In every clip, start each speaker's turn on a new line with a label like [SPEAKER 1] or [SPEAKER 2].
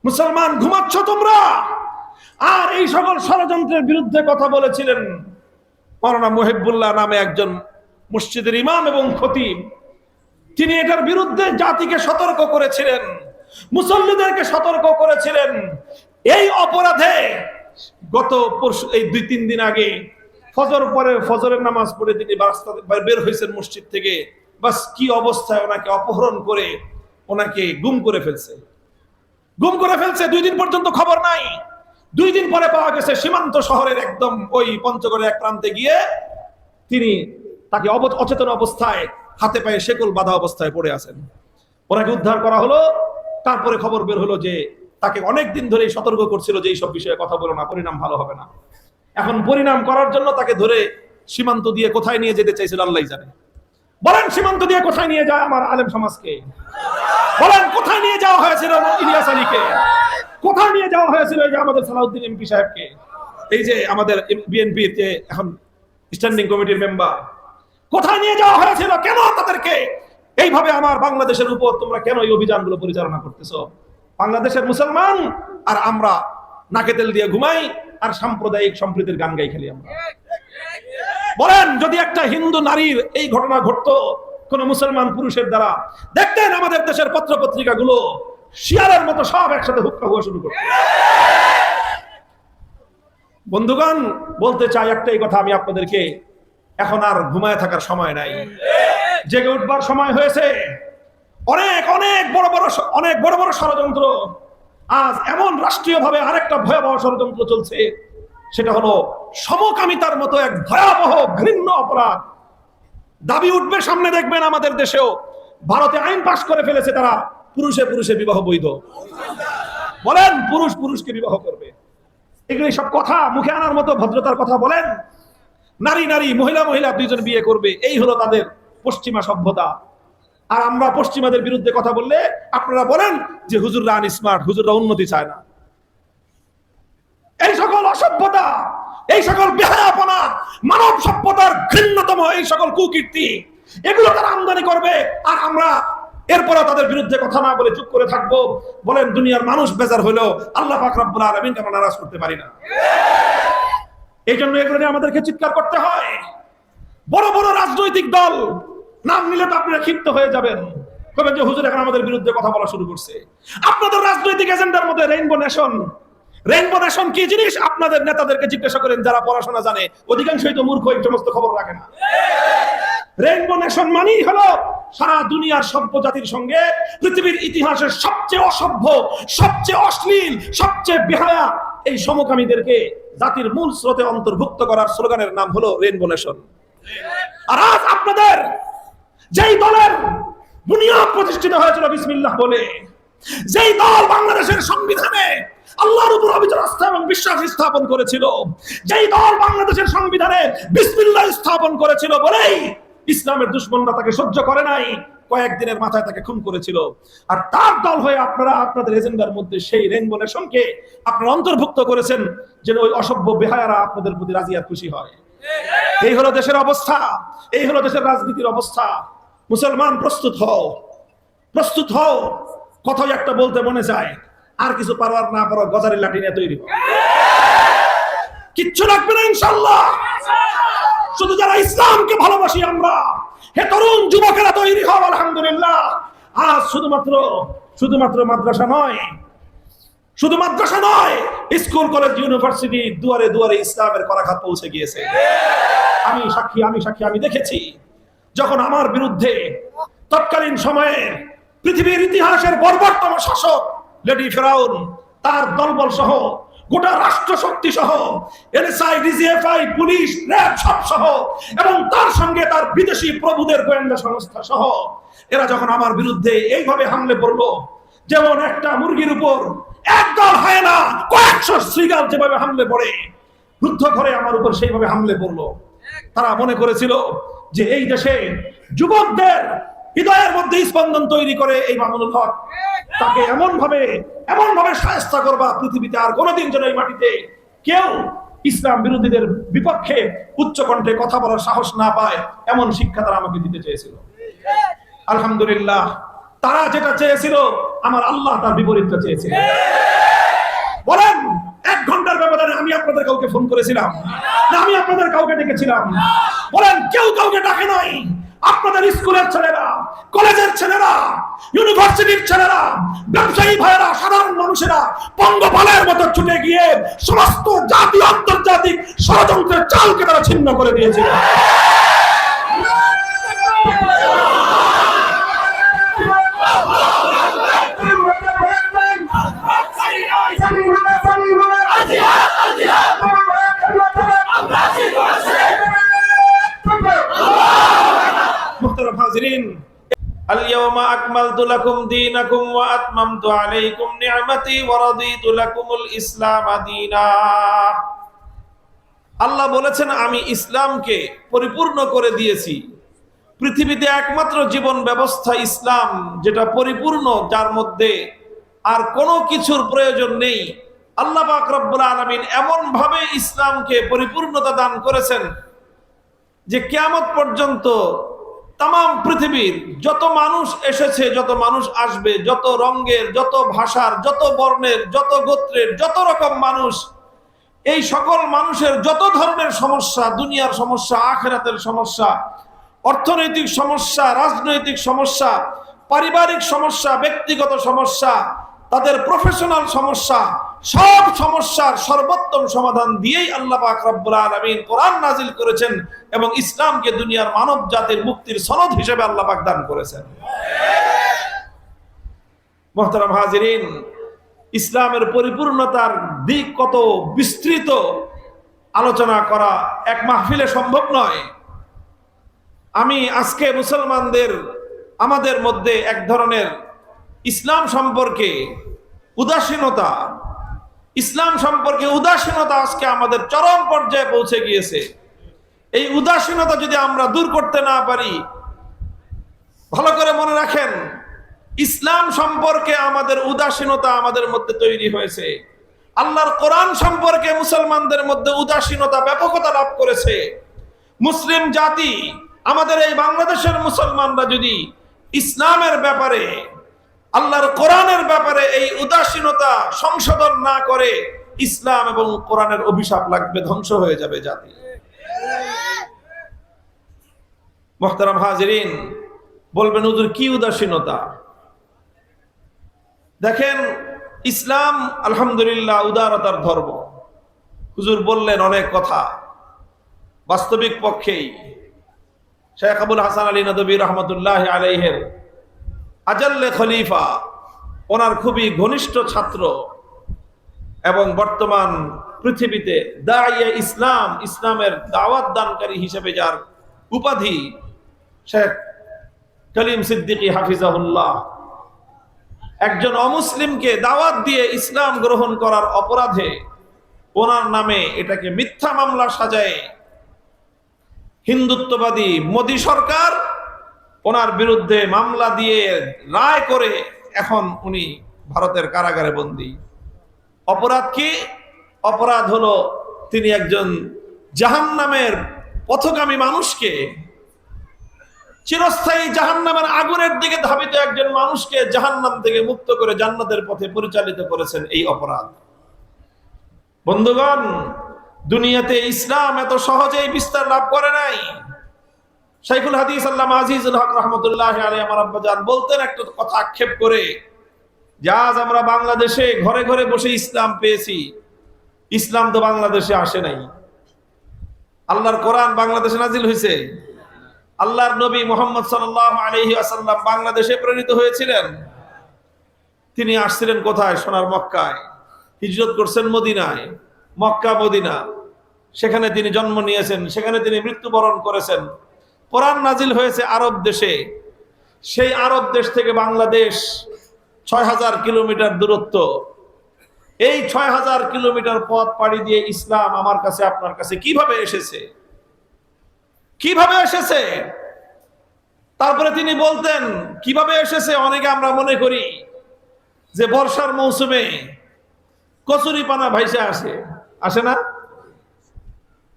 [SPEAKER 1] মুসলমান ঘুমাচ্ছ তোমরা। আর এই সকল ষড়যন্ত্রের বিরুদ্ধে কথা বলেছিলেন মাওলানা মুহিবুল্লাহ নামে একজন মসজিদের ইমাম এবং খতিব। তিনি এটার বিরুদ্ধে জাতিকে সতর্ক করেছিলেন, মুসল্লিদেরকে সতর্ক করেছিলেন। এই অপরাধে গত পরশু এই 2-3 দিন আগে ফজরের নামাজ পড়ে তিনি রাস্তাতে বের হয়েছেন মসজিদ থেকে। বাস কি অবস্থায় ওনাকে অপহরণ করে ওনাকে গুম করে ফেলছে। 2 দিন পর্যন্ত খবর নাই। 2 দিন পরে পাওয়া গেছে সীমান্ত শহরের একদম ওই পঞ্চগড়ের এক প্রান্তে গিয়ে তিনি তাকে অচেতন অবস্থায় হাতে পায়ে শেকল বাঁধা অবস্থায় পড়ে আছেন। ওনাকে উদ্ধার করা হলো। তারপরে খবর বের হলো যে তাকে অনেক দিন ধরেই সতর্ক করছিল যে এইসব বিষয়ে কথা বলো না, পরিণাম ভালো হবে না। এখন পরিণাম করার জন্য তাকে ধরে সীমান্ত দিয়ে কোথায় নিয়ে যেতে চাইছিল আল্লাহই জানে। বলেন সীমান্ত দিয়ে কোথায় নিয়ে যায় আমার আলেম সমাজকে? বলেন কোথায় নিয়ে যাওয়া হয়েছিল ইলিয়াস আলীকে? কোথায় নিয়ে যাওয়া হয়েছিল এই যে আমাদের সালাউদ্দিন এমপি সাহেবকে, এই যে আমাদের বিএনপির যে এখন স্ট্যান্ডিং কমিটির মেম্বার? কোথায় নিয়ে যাওয়া হয়েছিল? কেন তাদেরকে এইভাবে আমার বাংলাদেশের উপর তোমরা কেন এই অভিযানগুলো পরিচালনা করতেছো? বাংলাদেশের মুসলমান আর আমরা নাকে তেল দিয়ে ঘুমাই আর সাম্প্রদায়িক সম্প্রীতির গান গাই খেলি আমরা। বলেন যদি একটা হিন্দু নারীর এই ঘটনা ঘটতো কোন মুসলমান পুরুষের দ্বারা, দেখতেন আমাদের দেশের পত্র পত্রিকা গুলো শিয়ালের মতো সব একসাথে হুক্কা হওয়া শুরু করত। বন্ধুগণ, বলতে চাই একটাই কথা আমি আপনাদেরকে, এখন আর ঘুমায় থাকার সময় নাই, জেগে উঠবার সময় হয়েছে। অনেক অনেক বড় বড় ষড়যন্ত্র। আজ এমন রাষ্ট্রীয়ভাবে আরেকটা ভয়াবহ ষড়যন্ত্র চলছে, সেটা হলো সমকামিতার মতো এক ভয়াবহ ঘৃণ্য অপরাধ। দাবি উঠবে সামনে, দেখবেন আমাদের দেশেও ভারতে আইন পাশ করে ফেলেছে, তারা পুরুষে পুরুষে বিবাহ বৈধ। বলেন পুরুষ পুরুষকে বিবাহ করবে। এগুলি সব কথা মুখে আনার মতো ভদ্রতার কথা বলেন? নারী নারী, মহিলা মহিলা দুইজন বিয়ে করবে, এই হলো তাদের পশ্চিমা সভ্যতা। আর আমরা পশ্চিমাদের বিরুদ্ধে কথা বললে আপনারা বলেন যে হুজুররা আনস্মার্ট, হুজুররা উন্নতি চায় না। এই সকল অসভ্যতা, এই সকল বেহায়াপনা, মানব সভ্যতার ঘৃণ্যতম এই সকল কুকীর্তি, এগুলো তারা আমদানি করবে আর আমরা এরপরও তাদের বিরুদ্ধে কথা না বলে চুপ করে থাকবো। বলেন দুনিয়ার মানুষ বেজার হলেও আল্লাহ পাক রব্বুল আলামিনকে আমরা নারাজ করতে পারি না। এই জন্য এগুলো নিয়ে আমাদেরকে চিৎকার করতে হয়। বড় বড় রাজনৈতিক দল নাম নিলে তো আপনারা ক্ষিপ্ত হয়ে যাবেন, কবেন যে হুজুর এখন আমাদের বিরুদ্ধে কথা বলা শুরু করছে। আপনাদের রাজনৈতিক এজেন্ডার মধ্যে রেইনবো নেশন কি জিনিস আপনাদের নেতাদেরকে জিজ্ঞাসা করেন, যারা পড়াশোনা জানে। অধিকাংশই তো মূর্খ, এই সমস্ত খবর রাখে না। রেইনবো নেশন মানেই হলো সারা দুনিয়ার সভ্য জাতির সঙ্গে পৃথিবীর ইতিহাসের সবচেয়ে অসভ্য, সবচেয়ে অশ্লীল, সবচেয়ে বেহায়া এই সমকামীদেরকে জাতির মূল স্রোতে অন্তর্ভুক্ত করার স্লোগানের নাম হলো রেইনবো নেশন। আর আজ আপনাদের যেই দলের বুনিয়াদ প্রতিষ্ঠিত হয়েছিল বিসমিল্লাহ বলে, যেই দল বাংলাদেশের সংবিধানে আল্লাহর উপর অবিচল আস্থা এবং বিশ্বাস স্থাপন করেছিল, যেই দল বাংলাদেশের সংবিধানে বিসমিল্লাহ স্থাপন করেছিল বলেই ইসলামের দুশমনরা তাকে সহ্য করে নাই, কয়েকদিনের মাথায় তাকে খুন করেছিল। আর তার দল হয়ে আপনারা আপনাদের এজেন্ডার মধ্যে সেই রেইনবো নেশনকে আপনারা অন্তর্ভুক্ত করেছেন, যেন ওই অসভ্য বেহায়ারা আপনাদের প্রতি রাজি আর খুশি হয়। এই হলো দেশের অবস্থা, এই হলো দেশের রাজনীতির অবস্থা। মুসলমান প্রস্তুত হও, প্রস্তুত হও। কথাই একটা বলতে মনে চায়, আর কিছু পারবার না পারো গজারের লাঠি নিয়ে তৈরি হও। কিচ্ছু লাগবে না ইনশাআল্লাহ। শুধু যারা ইসলামকে ভালোবাসি আমরা, হে তরুণ যুবকেরা তৈরি হও। আলহামদুলিল্লাহ, আজ শুধুমাত্র মাদ্রাসা নয়, শুধু মাদ্রাসা নয়, স্কুল কলেজ ইউনিভার্সিটি দুয়ারে দুয়ারে ইসলামের করাঘাত পৌঁছে গিয়েছে। আমি সাক্ষী, আমি দেখেছি যখন আমার বিরুদ্ধে তৎকালীন সময়ে পৃথিবীর ইতিহাসের বর্বরতম শাসক লেডি ফেরাউন, তার দলবল সহ, গোটা রাষ্ট্র শক্তি সহ, এনএসআই, ডিজিএফআই, পুলিশ, র্যাব সব সহ, এবং তার সঙ্গে তার বিদেশি প্রভুদের গোয়েন্দা সংস্থা সহ, এরা যখন আমার বিরুদ্ধে এইভাবে হামলে পড়লো, যেমন একটা মুরগির উপর একদল হায়না কয়েকশো শ্রীগাল যেভাবে হামলে পড়ে, রুদ্ধ ঘরে আমার উপর সেইভাবে হামলে পড়লো। তারা মনে করেছিল যে এই দেশে যুবকদের হৃদয়ের মধ্যে স্পন্দন তৈরি করে এই মামুনুল হক, তাকে এমন ভাবে শায়েস্তা করবা, পৃথিবীতে আর কোনোদিন যেন এই মাটিতে কেউ ইসলাম বিরোধীদের বিপক্ষে উচ্চ কণ্ঠে কথা বলার সাহস না পায়, এমন শিক্ষা তারা আমাকে দিতে চেয়েছিল। আলহামদুলিল্লাহ, তারা যেটা চেয়েছিল আমার আল্লাহ তার বিপরীতটা চেয়েছিলেন। বলেন 1 ঘন্টার ব্যবধানে আমি আপনাদের কাউকে ফোন করেছিলাম না আমি আপনাদের কাউকে ডেকেছিলাম? বলেন কেউ কাউকে ডাকে নাই। আপনাদের স্কুলের ছেলেরা, কলেজের ছেলেরা, ইউনিভার্সিটির ছেলেরা, ব্যবসায়ী ভাইয়েরা, সাধারণ মানুষেরা পঙ্গপালের মতো ছুটে গিয়ে সমস্ত জাতি আন্তর্জাতিক ষড়যন্ত্রের চালকে তারা ছিন্ন করে দিয়েছিল। মুহতারাম হাজিরিন, আল-ইয়াওমা আকমালতু লাকুম দীনাকুম ওয়া আতমামতু আলাইকুম নি'মাতি ওয়া রাদিতু লাকুমুল ইসলাম দীনা। আল্লাহ বলেছেন আমি ইসলামকে পরিপূর্ণ করে দিয়েছি। পৃথিবীতে একমাত্র জীবন ব্যবস্থা ইসলাম, যেটা পরিপূর্ণ, যার মধ্যে আর কোনো কিছুর প্রয়োজন নেই। আল্লাহ পাক রব্বুল আলামিন এমন ভাবে ইসলামকে পরিপূর্ণতা দান করেছেন যে কিয়ামত পর্যন্ত তাম পৃথিবীর যত মানুষ এসেছে, যত মানুষ আসবে, যত রঙের, যত ভাষার, যত বর্ণের, যত গোত্রের, যত রকম মানুষ, এই সকল মানুষের যত ধরনের সমস্যা, দুনিয়ার সমস্যা, আখিরাতের সমস্যা, অর্থনৈতিক সমস্যা, রাজনৈতিক সমস্যা, পারিবারিক সমস্যা, ব্যক্তিগত সমস্যা, তাদের প্রফেশনাল সমস্যা, সব সমস্যার সর্বোত্তম সমাধান দিয়েই আল্লাহ পাক রব্বুল আলামিন কোরআন নাজিল করেছেন এবং ইসলামকে দুনিয়ার মানব জাতির মুক্তির সনদ হিসেবে আল্লাহ পাক দান করেছেন। মুহতারাম হাজিরিন, ইসলামের পরিপূর্ণতার দিক কত বিস্তৃত আলোচনা করা এক মাহফিলে সম্ভব নয়। আমি আজকে মুসলমানদের, আমাদের মধ্যে এক ধরনের ইসলাম সম্পর্কে উদাসীনতা, ইসলাম সম্পর্কে উদাসীনতা আজকে আমাদের চরম পর্যায়ে পৌঁছে গিয়েছে। এই উদাসীনতা যদি আমরা দূর করতে না পারি, ভালো করে মনে রাখেন, ইসলাম সম্পর্কে আমাদের উদাসীনতা আমাদের মধ্যে তৈরি হয়েছে। আল্লাহর কোরআন সম্পর্কে মুসলমানদের মধ্যে উদাসীনতা ব্যাপকতা লাভ করেছে। মুসলিম জাতি, আমাদের এই বাংলাদেশের মুসলমানরা যদি ইসলামের ব্যাপারে, আল্লাহর কোরআনের ব্যাপারে এই উদাসীনতা সংশোধন না করে, ইসলাম এবং কোরআনের অভিশাপ লাগবে, ধ্বংস হয়ে যাবে জাতি। মুহতারাম হাজিরিন, বলবেন হুজুর কি উদাসীনতা? দেখেন, ইসলাম আলহামদুলিল্লাহ উদারতার ধর্ম। হুজুর বললেন অনেক কথা, বাস্তবিক পক্ষেই শেখ আবুল হাসান আলী নদভী রহমতুল্লাহ আলাইহির আজাল্লে খলিফা, ওনার খুবই ঘনিষ্ঠ ছাত্র এবং বর্তমান পৃথিবীতে দাইয়ে ইসলাম, ইসলামের দাওয়াত দানকারী হিসেবে যার উপাধি, শেখ কলিম সিদ্দিকী হাফিজাহুল্লাহ, একজন অমুসলিমকে দাওয়াত দিয়ে ইসলাম গ্রহণ করার অপরাধে ওনার নামে এটাকে মিথ্যা মামলা সাজায় হিন্দুত্ববাদী মোদী সরকার ওনার বিরুদ্ধে মামলা দিয়ে রায় করে এখন উনি ভারতের কারাগারে বন্দী। অপরাধ কি? অপরাধ হলো তিনি একজন জাহান্নামের পথগামী মানুষকে, চিরস্থায়ী জাহান্নামের আগুনের দিকে ধাবিত একজন মানুষকে জাহান্নাম থেকে মুক্ত করে জান্নাতের পথে পরিচালিত করেছেন। এই অপরাধ, বন্ধুগণ, দুনিয়াতে ইসলাম এত সহজেই বিস্তার লাভ করে নাই। শাইখুল হাদিস আল্লামা আজিজুল হক রহমতুল্লাহ আলাইহি আমার আব্বাজান বলতেন একটা কথা আক্ষেপ করে, যে আজ আমরা বাংলাদেশে ঘরে ঘরে বসে ইসলাম পেয়েছি, ইসলাম তো বাংলাদেশে আসে নাই। আল্লাহর কোরআন বাংলাদেশে নাজিল হয়েছে, আল্লাহর নবী মুহাম্মদ সাল্লাল্লাহু আলাইহি ওয়াসাল্লাম বাংলাদেশে প্রেরিত হয়েছিলেন। তিনি আসছিলেন কোথায়? সোনার মক্কায়। হিজরত করছেন মদিনায়, মক্কা মদিনা, সেখানে তিনি জন্ম নিয়েছেন, সেখানে তিনি মৃত্যুবরণ করেছেন। কোরআন নাজিল হয়েছে আরব দেশে, সেই আরব দেশ থেকে বাংলাদেশ ৬০০০ কিলোমিটার দূরত্ব। এই ৬০০০ কিলোমিটার পথ পাড়ি দিয়ে ইসলাম আমার কাছে, আপনার কাছে কিভাবে এসেছে? কিভাবে এসেছে? তারপরে তিনি বলতেন কিভাবে এসেছে। অনেকে আমরা মনে করি যে বর্ষার মৌসুমে কচুরি পানা ভাইসে আসে, আসে না?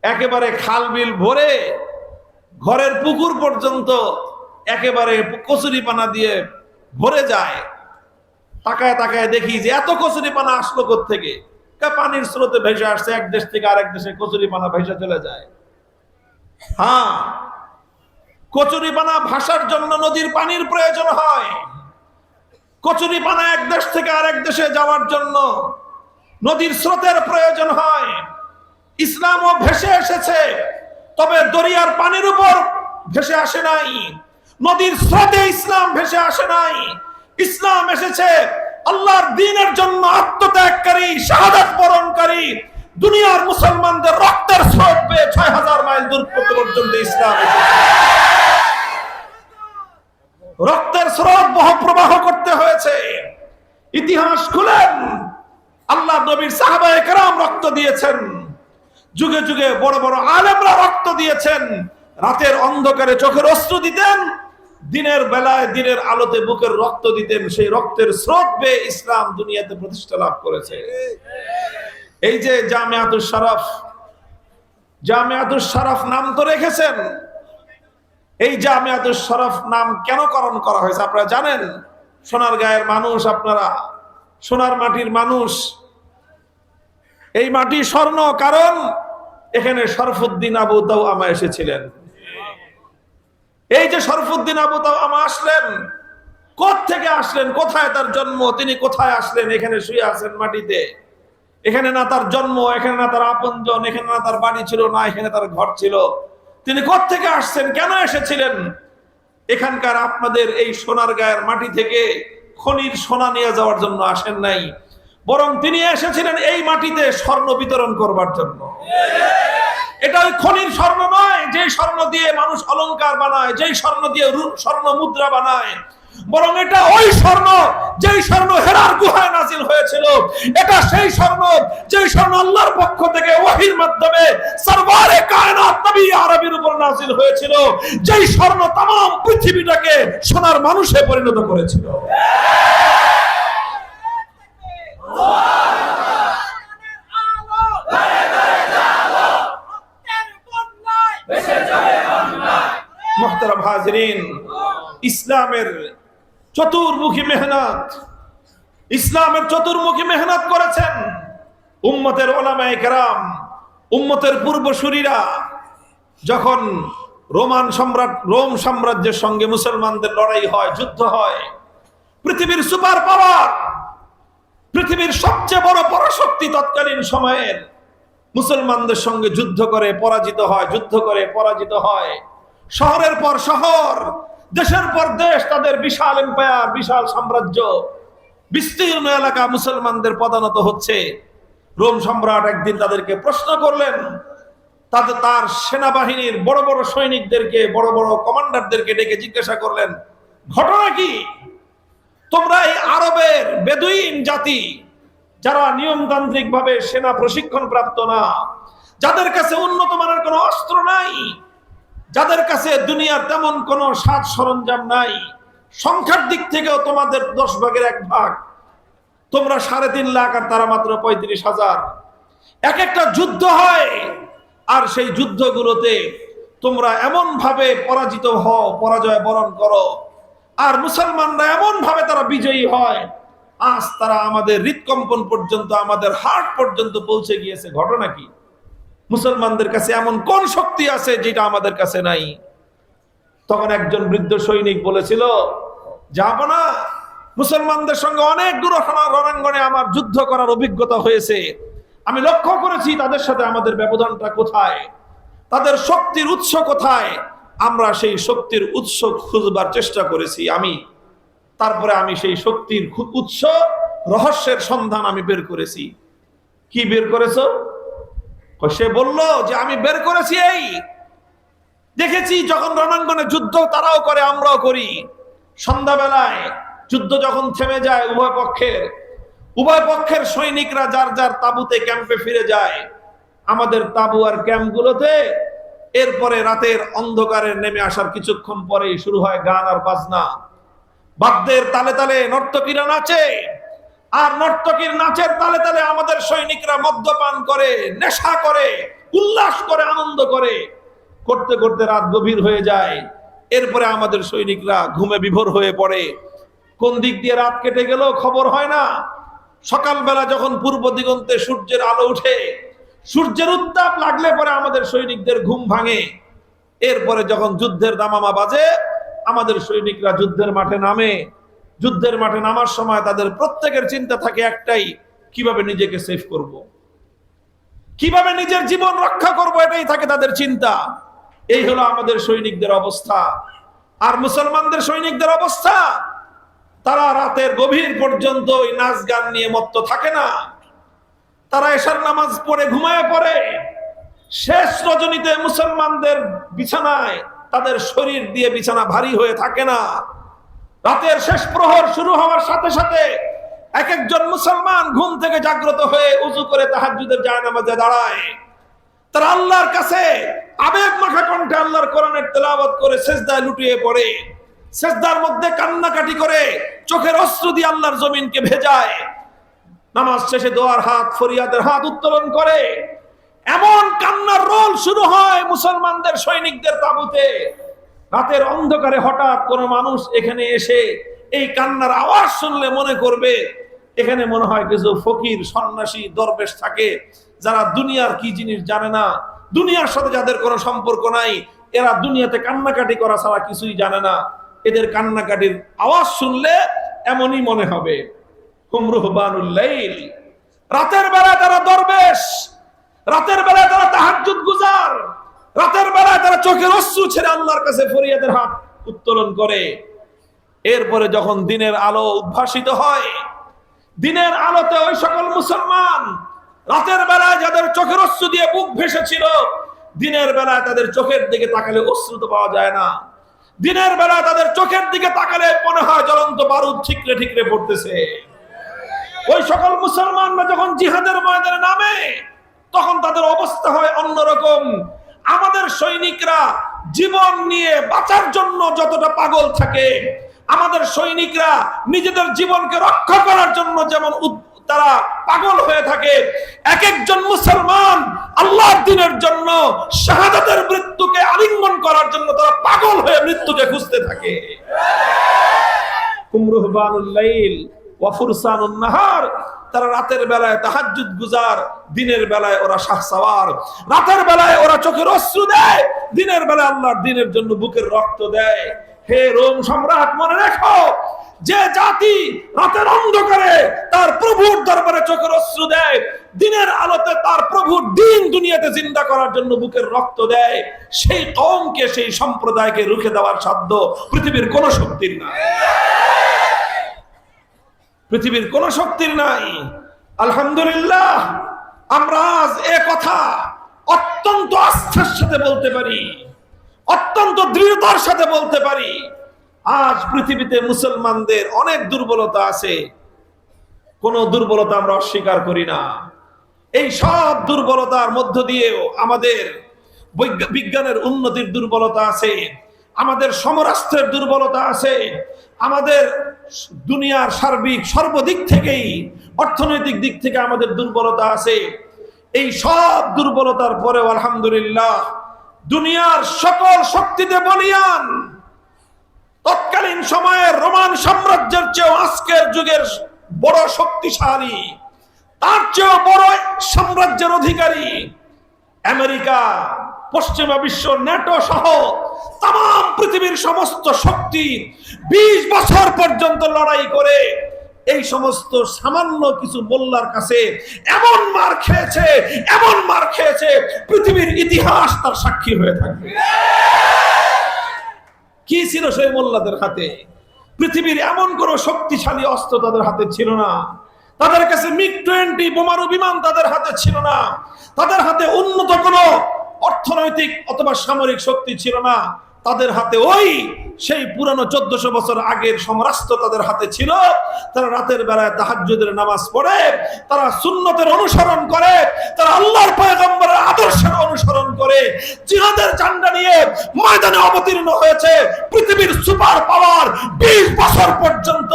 [SPEAKER 1] একেবারে খাল বিল ভরে ঘরের পুকুর পর্যন্ত একেবারে কচুরি পানা দিয়ে ভরে যায়। তাকায় তাকায় দেখি যে এত কচুরি পানা আসলো কোত্থেকে? পানির স্রোতে ভেসে আসছে, এক দেশ থেকে আরেক দেশে কচুরি পানা ভেসে চলে যায়। হ্যাঁ, কচুরি পানা ভাসার জন্য নদীর পানির প্রয়োজন হয়। কচুরি পানা এক দেশ থেকে আরেক দেশে যাওয়ার জন্য নদীর স্রোতের প্রয়োজন হয়। ইসলামও ভেসে এসেছে, তবে দরিয়ার পানির উপর ভেসে আসে নাই, নদীর স্রোতে ইসলাম ভেসে আসে নাই। ইসলাম এসেছে আল্লাহর দ্বীনের জন্য আত্মত্যাগকারী, শাহাদাত বরণকারী দুনিয়ার মুসলমানদের রক্তের স্রোত পেয়ে ৬০০০ মাইল দূর পর্যন্ত ইসলাম এসেছে। রক্তের স্রোত বহপ্রবাহ করতে হয়েছে। ইতিহাস খুলেন, আল্লাহ নবীর সাহাবায়ে কেরাম রক্ত দিয়েছেন, যুগে যুগে বড় বড় আলেমরা রক্ত দিয়েছেন। রাতের অন্ধকারে চোখের অশ্রু দিতেন, দিনের বেলায় দিনের আলোতে বুকের রক্ত দিতেন। সেই রক্তের স্রোত বেয়ে ইসলাম দুনিয়াতে প্রতিষ্ঠা লাভ করেছে। এই যে জামিয়াতুশ শরফ, জামিয়াতুশ শরফ নাম তো রেখেছেন। এই জামিয়াতুশ শরফ নাম কেন করণ করা হয়েছে আপনারা জানেন? সোনারগাঁয়ের মানুষ, আপনারা সোনার মাটির মানুষ। এই মাটি স্বর্ণ, কারণ এখানে শরফুদ্দিন আবু তাওয়ামা এসেছিলেন। এই যে শরফুদ্দিন আবু তাওয়ামা আসলেন, কোত্থেকে আসলেন, কোথায় তার জন্ম, তিনি কোথায় আসলেন? এখানে শুয়ে আছেন মাটিতে। এখানে না তার জন্ম, এখানে না তার আপনজন, এখানে না তার বাড়ি ছিল, না এখানে তার ঘর ছিল। তিনি কোত্থেকে আসছেন, কেন এসেছিলেন? এখানকার আপনাদের এই সোনারগাঁয়ের মাটি থেকে খনির সোনা নিয়ে যাওয়ার জন্য আসেন নাই, বরং তিনি এসেছিলেন এই মাটিতে স্বর্ণ বিতরণ করবার জন্য। এটা ওই খনির স্বর্ণ নয়, যে স্বর্ণ দিয়ে মানুষ অলংকার বানায়, যেই স্বর্ণ দিয়ে স্বর্ণ মুদ্রা বানায়, বরং এটা ওই স্বর্ণ যেই স্বর্ণ হেরার গুহায় নাজিল হয়েছিল। এটা সেই স্বর্ণ যেই স্বর্ণ আল্লাহর পক্ষ থেকে ওহীর মাধ্যমে সরওয়ারে কায়নাত নবী আরবীর উপর নাজিল হয়েছিল, যেই স্বর্ণ तमाम পৃথিবীটাকে সোনার মানুষে পরিণত করেছিল। মুহতারাম হাজিরিন, ইসলামের চতুর্মুখী মেহনত, ইসলামের চতুর্মুখী মেহনত করেছেন উম্মতের উলামায়ে কেরাম, উম্মতের পূর্বসূরীরা। যখন রোম সাম্রাজ্যের সঙ্গে মুসলমানদের লড়াই হয়, যুদ্ধ হয়, পৃথিবীর সুপার পাওয়ার, পৃথিবীর সবচেয়ে বড় পরাশক্তি তৎকালীন সময়ের মুসলমানদের সঙ্গে যুদ্ধ করে পরাজিত হয়, যুদ্ধ করে পরাজিত হয়। শহরের পর শহর, দেশের পর দেশ, তাদের বিশাল এম্পায়ার, বিশাল সাম্রাজ্য, বিস্তীর্ণ এলাকা মুসলমানদের পদানত হচ্ছে। রোম সম্রাট একদিন তাদেরকে প্রশ্ন করলেন, তার সেনাবাহিনীর বড় বড় সৈনিকদেরকে, বড় বড় কমান্ডারদেরকে ডেকে জিজ্ঞাসা করলেন, ঘটনা কি? তোমরা এই আরবের বেদুইন জাতি, যারা নিয়মতান্ত্রিক ভাবে সেনা প্রশিক্ষণ প্রাপ্ত না, যাদের কাছে উন্নত মানের কোনো অস্ত্র নাই, যাদের কাছে দুনিয়ার তেমন কোনো সাজ সরঞ্জাম নাই, সংখ্যার দিক থেকেও তোমাদের 10 ভাগের 1 ভাগ, তোমরা 3.5 লাখ আর তারা মাত্র 35,000। এক একটা যুদ্ধ হয়, আর সেই যুদ্ধগুলোতে তোমরা এমন ভাবে পরাজিত হও, পরাজয় বরণ করো, আর মুসলমানরা এমন ভাবে তারা বিজয়ী হয়, আজ তারা আমাদের হৃদকম্পন পর্যন্ত, আমাদের হার্ট পর্যন্ত পৌঁছে গিয়েছে। ঘটনা কি? মুসলমানদের কাছে এমন কোন শক্তি আছে যেটা আমাদের কাছে নাই? তখন একজন বৃদ্ধ সৈনিক বলেছিল, যাব না, মুসলমানদের সঙ্গে অনেক দূর রণাঙ্গনে আমার যুদ্ধ করার অভিজ্ঞতা হয়েছে, আমি লক্ষ্য করেছি তাদের সাথে আমাদের ব্যবধানটা কোথায়, তাদের শক্তির উৎস কোথায়। আমরা সেই শক্তির উৎস খুঁজবার চেষ্টা করেছি। তারপরে আমি সেই শক্তির উৎস, রহস্যের সন্ধান আমি বের করেছি। কি বের করেছো? সে বলল যে আমি বের করেছি, এই দেখেছি যখন রণাঙ্গনে যুদ্ধ তারাও করে, আমরাও করি, সন্ধ্যাবেলায় যুদ্ধ যখন থেমে যায়, উভয় পক্ষের সৈনিকরা যার যার তাঁবুতে, ক্যাম্পে ফিরে যায়, আমাদের তাঁবু আর ক্যাম্পগুলোতে এরপরে রাতের অন্ধকারে নেমে আসার কিছুক্ষণ পরেই শুরু হয় গান আর বাজনা। বাদ্যের তালে তালে নর্তকীরা নাচে, আর নর্তকীর নাচের তালে তালে আমাদের সৈনিকরা মদ্যপান করে, নেশা করে, উল্লাস করে, আনন্দ করে। করতে করতে রাত গভীর হয়ে যায়। এরপরে আমাদের সৈনিকরা ঘুমে বিভোর হয়ে পড়ে। কোন দিক দিয়ে রাত কেটে গেল খবর হয় না। সকালবেলা যখন পূর্ব দিগন্তে সূর্যের আলো উঠে, সূর্যের উত্তাপ লাগলে পরে আমাদের সৈনিকদের ঘুম ভাঙে। এরপরে যখন যুদ্ধের দামামা বাজে, আমাদের সৈনিকরা যুদ্ধের মাঠে নামে। যুদ্ধের মাঠে নামার সময় তাদের প্রত্যেকের চিন্তা থাকে একটাই, কিভাবে নিজেকে সেভ করব, কিভাবে নিজের জীবন রক্ষা করব, এটাই থাকে তাদের চিন্তা। এই হলো আমাদের সৈনিকদের অবস্থা। আর মুসলমানদের সৈনিকদের অবস্থা, তারা রাতের গভীর পর্যন্ত ওই নাচ গান নিয়ে মত্ত থাকে না। তারা এশার নামাজ পড়ে ঘুমায় পড়ে। শেষ রজনীতে মুসলমানদের বিছানায় তাদের শরীর দিয়ে বিছানা ভারী হয়ে থাকে না। রাতের শেষ প্রহর শুরু হওয়ার সাথে সাথে এক একজন মুসলমান ঘুম থেকে জাগ্রত হয়ে উযু করে তাহাজ্জুদের জায়নামাজে দাঁড়ায়। তারা আল্লাহর কাছে আবেগ মাখা কণ্ঠে আল্লাহর কোরআনের তেলাওয়াত করে সিজদায় লুটিয়ে পড়ে। সিজদার মধ্যে কান্নাকাটি করে চোখের অশ্রু দিয়ে আল্লাহর জমিনকে ভেজায়। নামাজ শেষে দোয়ার হাত, ফরিয়াদের হাত উত্তোলন করে। এমন কান্নার রোল শুরু হয় মুসলমানদের সৈনিকদের তাঁবুতে। রাতের অন্ধকারে হঠাৎ কোন মানুষ এখানে এসে এই কান্নার আওয়াজ শুনলে মনে করবে এখানে মনে হয় কিছু ফকির, সন্ন্যাসী, দরবেশ থাকে, যারা দুনিয়ার কি জিনিস জানে না, দুনিয়ার সাথে যাদের কোনো সম্পর্ক নাই, এরা দুনিয়াতে কান্নাকাটি করা ছাড়া কিছুই জানে না। এদের কান্নাকাটির আওয়াজ শুনলে এমনই মনে হবে। হুম রুহবানুল লাইল, রাতের বেলায় তারা দরবেশ, রাতের বেলায় তারা তাহাজ্জুদ গুজার, রাতের বেলায় তারা চোখের অশ্রু ছেড়ে আল্লাহর কাছে ফরিয়াদের হাত উত্তোলন করে। এরপরে যখন দিনের আলো উদ্ভাসিত হয়, দিনের আলোতে ওই সকল মুসলমান রাতের বেলায় যাদের চোখের অশ্রু দিয়ে বুক ভেসেছিল, দিনের বেলায় তাদের চোখের দিকে তাকালে অশ্রু তো পাওয়া যায় না। দিনের বেলায় তাদের চোখের দিকে তাকালে মনে হয় জ্বলন্ত বারুদ ঠিকরে ঠিকরে পড়তেছে। ওই সকল মুসলমানরা যখন জিহাদের ময়দানে নামে, তখন তাদের অবস্থা হয় অন্যরকম। আমাদের সৈনিকরা জীবন নিয়ে বাঁচার জন্য যতটা পাগল থাকে, আমাদের সৈনিকরা নিজেদের জীবনকে রক্ষা করার জন্য যেমন তারা পাগল হয়ে থাকে, এক একজন মুসলমান আল্লাহর দ্বীনের জন্য শাহাদাতের মৃত্যুকে আলিঙ্গন করার জন্য তারা পাগল হয়ে মৃত্যুকে খুঁজতে থাকে। কুমরুহবানুল লাইল ওয়া ফুরসানুন নাহার, তারা রাতের বেলায় তাহাজ্জুদ গুজার, দিনের বেলায় ওরা শাহসাওয়ার। রাতের বেলায় ওরা চোখের অশ্রু দেয়, দিনের বেলায় আল্লাহর দ্বীনের জন্য বুকের রক্ত দেয়। হে রোম সম্রাট, মনে রাখো, যে জাতি রাতের অন্ধকারে তার প্রভুর দরবারে চোখের অশ্রু দেয়, দিনের আলোতে তার প্রভুর দ্বীন দুনিয়াতে জিন্দা করার জন্য বুকের রক্ত দেয়, সেই কওমকে, সেই সম্প্রদায়কে রুখে দেওয়ার সাধ্য পৃথিবীর কোন শক্তির নাই। পৃথিবীর কোন শক্তির নাই। আলহামদুলিল্লাহ, আমরা আজ এ কথা অত্যন্ত আস্থার সাথে বলতে পারি, অত্যন্ত দৃঢ়তার সাথে বলতে পারি, আজ পৃথিবীতে মুসলমানদের অনেক দুর্বলতা আছে, কোন দুর্বলতা আমরা অস্বীকার করি না। এই সব দুর্বলতার মধ্য দিয়েও আমাদের বিজ্ঞানের উন্নতির দুর্বলতা আছে, আমাদের সমরাস্ত্রের দুর্বলতা আছে, আমাদের দুনিয়ার সার্বিক সর্বদিক থেকেই, অর্থনৈতিক দিক থেকে আমাদের দুর্বলতা আছে। এই সব দুর্বলতার পরেও আলহামদুলিল্লাহ দুনিয়ার সকল শক্তিতে বলীয়ান, তৎকালীন সময়ের রোমান সাম্রাজ্যের চেয়েও আজকের যুগের বড় শক্তিশালী, তার চেয়েও বড় সাম্রাজ্যের অধিকারী আমেরিকা, পশ্চিমা বিশ্ব, ন্যাটো সহ তাম পৃথিবীর সমস্ত শক্তি 20 বছর পর্যন্ত লড়াই করে এই সমস্ত সামান্য কিছু মোল্লার কাছে এমন মার খেয়েছে, এমন মার খেয়েছে, পৃথিবীর ইতিহাস তার সাক্ষী হয়ে থাকবে। কি ছিল সেই মোল্লাদের হাতে? পৃথিবীর এমন কোন শক্তিশালী অস্ত্র তাদের হাতে ছিল না। তাদের কাছে MiG-20 বোমারু বিমান তাদের হাতে ছিল না। তাদের হাতে উন্নত কোন অর্থনৈতিক অথবা সামরিক শক্তি ছিল না। তাদের হাতে ওই সেই পুরানো 1400 বছর আগের সমরাস্ত্র তাদের হাতে ছিল। তারা রাতের বেলায় তাহাজ্জুদের নামাজ পড়ে, তারা সুন্নতের অনুসরণ করে, তারা আল্লাহর পয়গম্বরের আদর্শের অনুসরণ করে জিহাদের ঝান্ডা নিয়ে ময়দানে অবতীর্ণ হয়েছে। পৃথিবীর সুপার পাওয়ার 20 বছর পর্যন্ত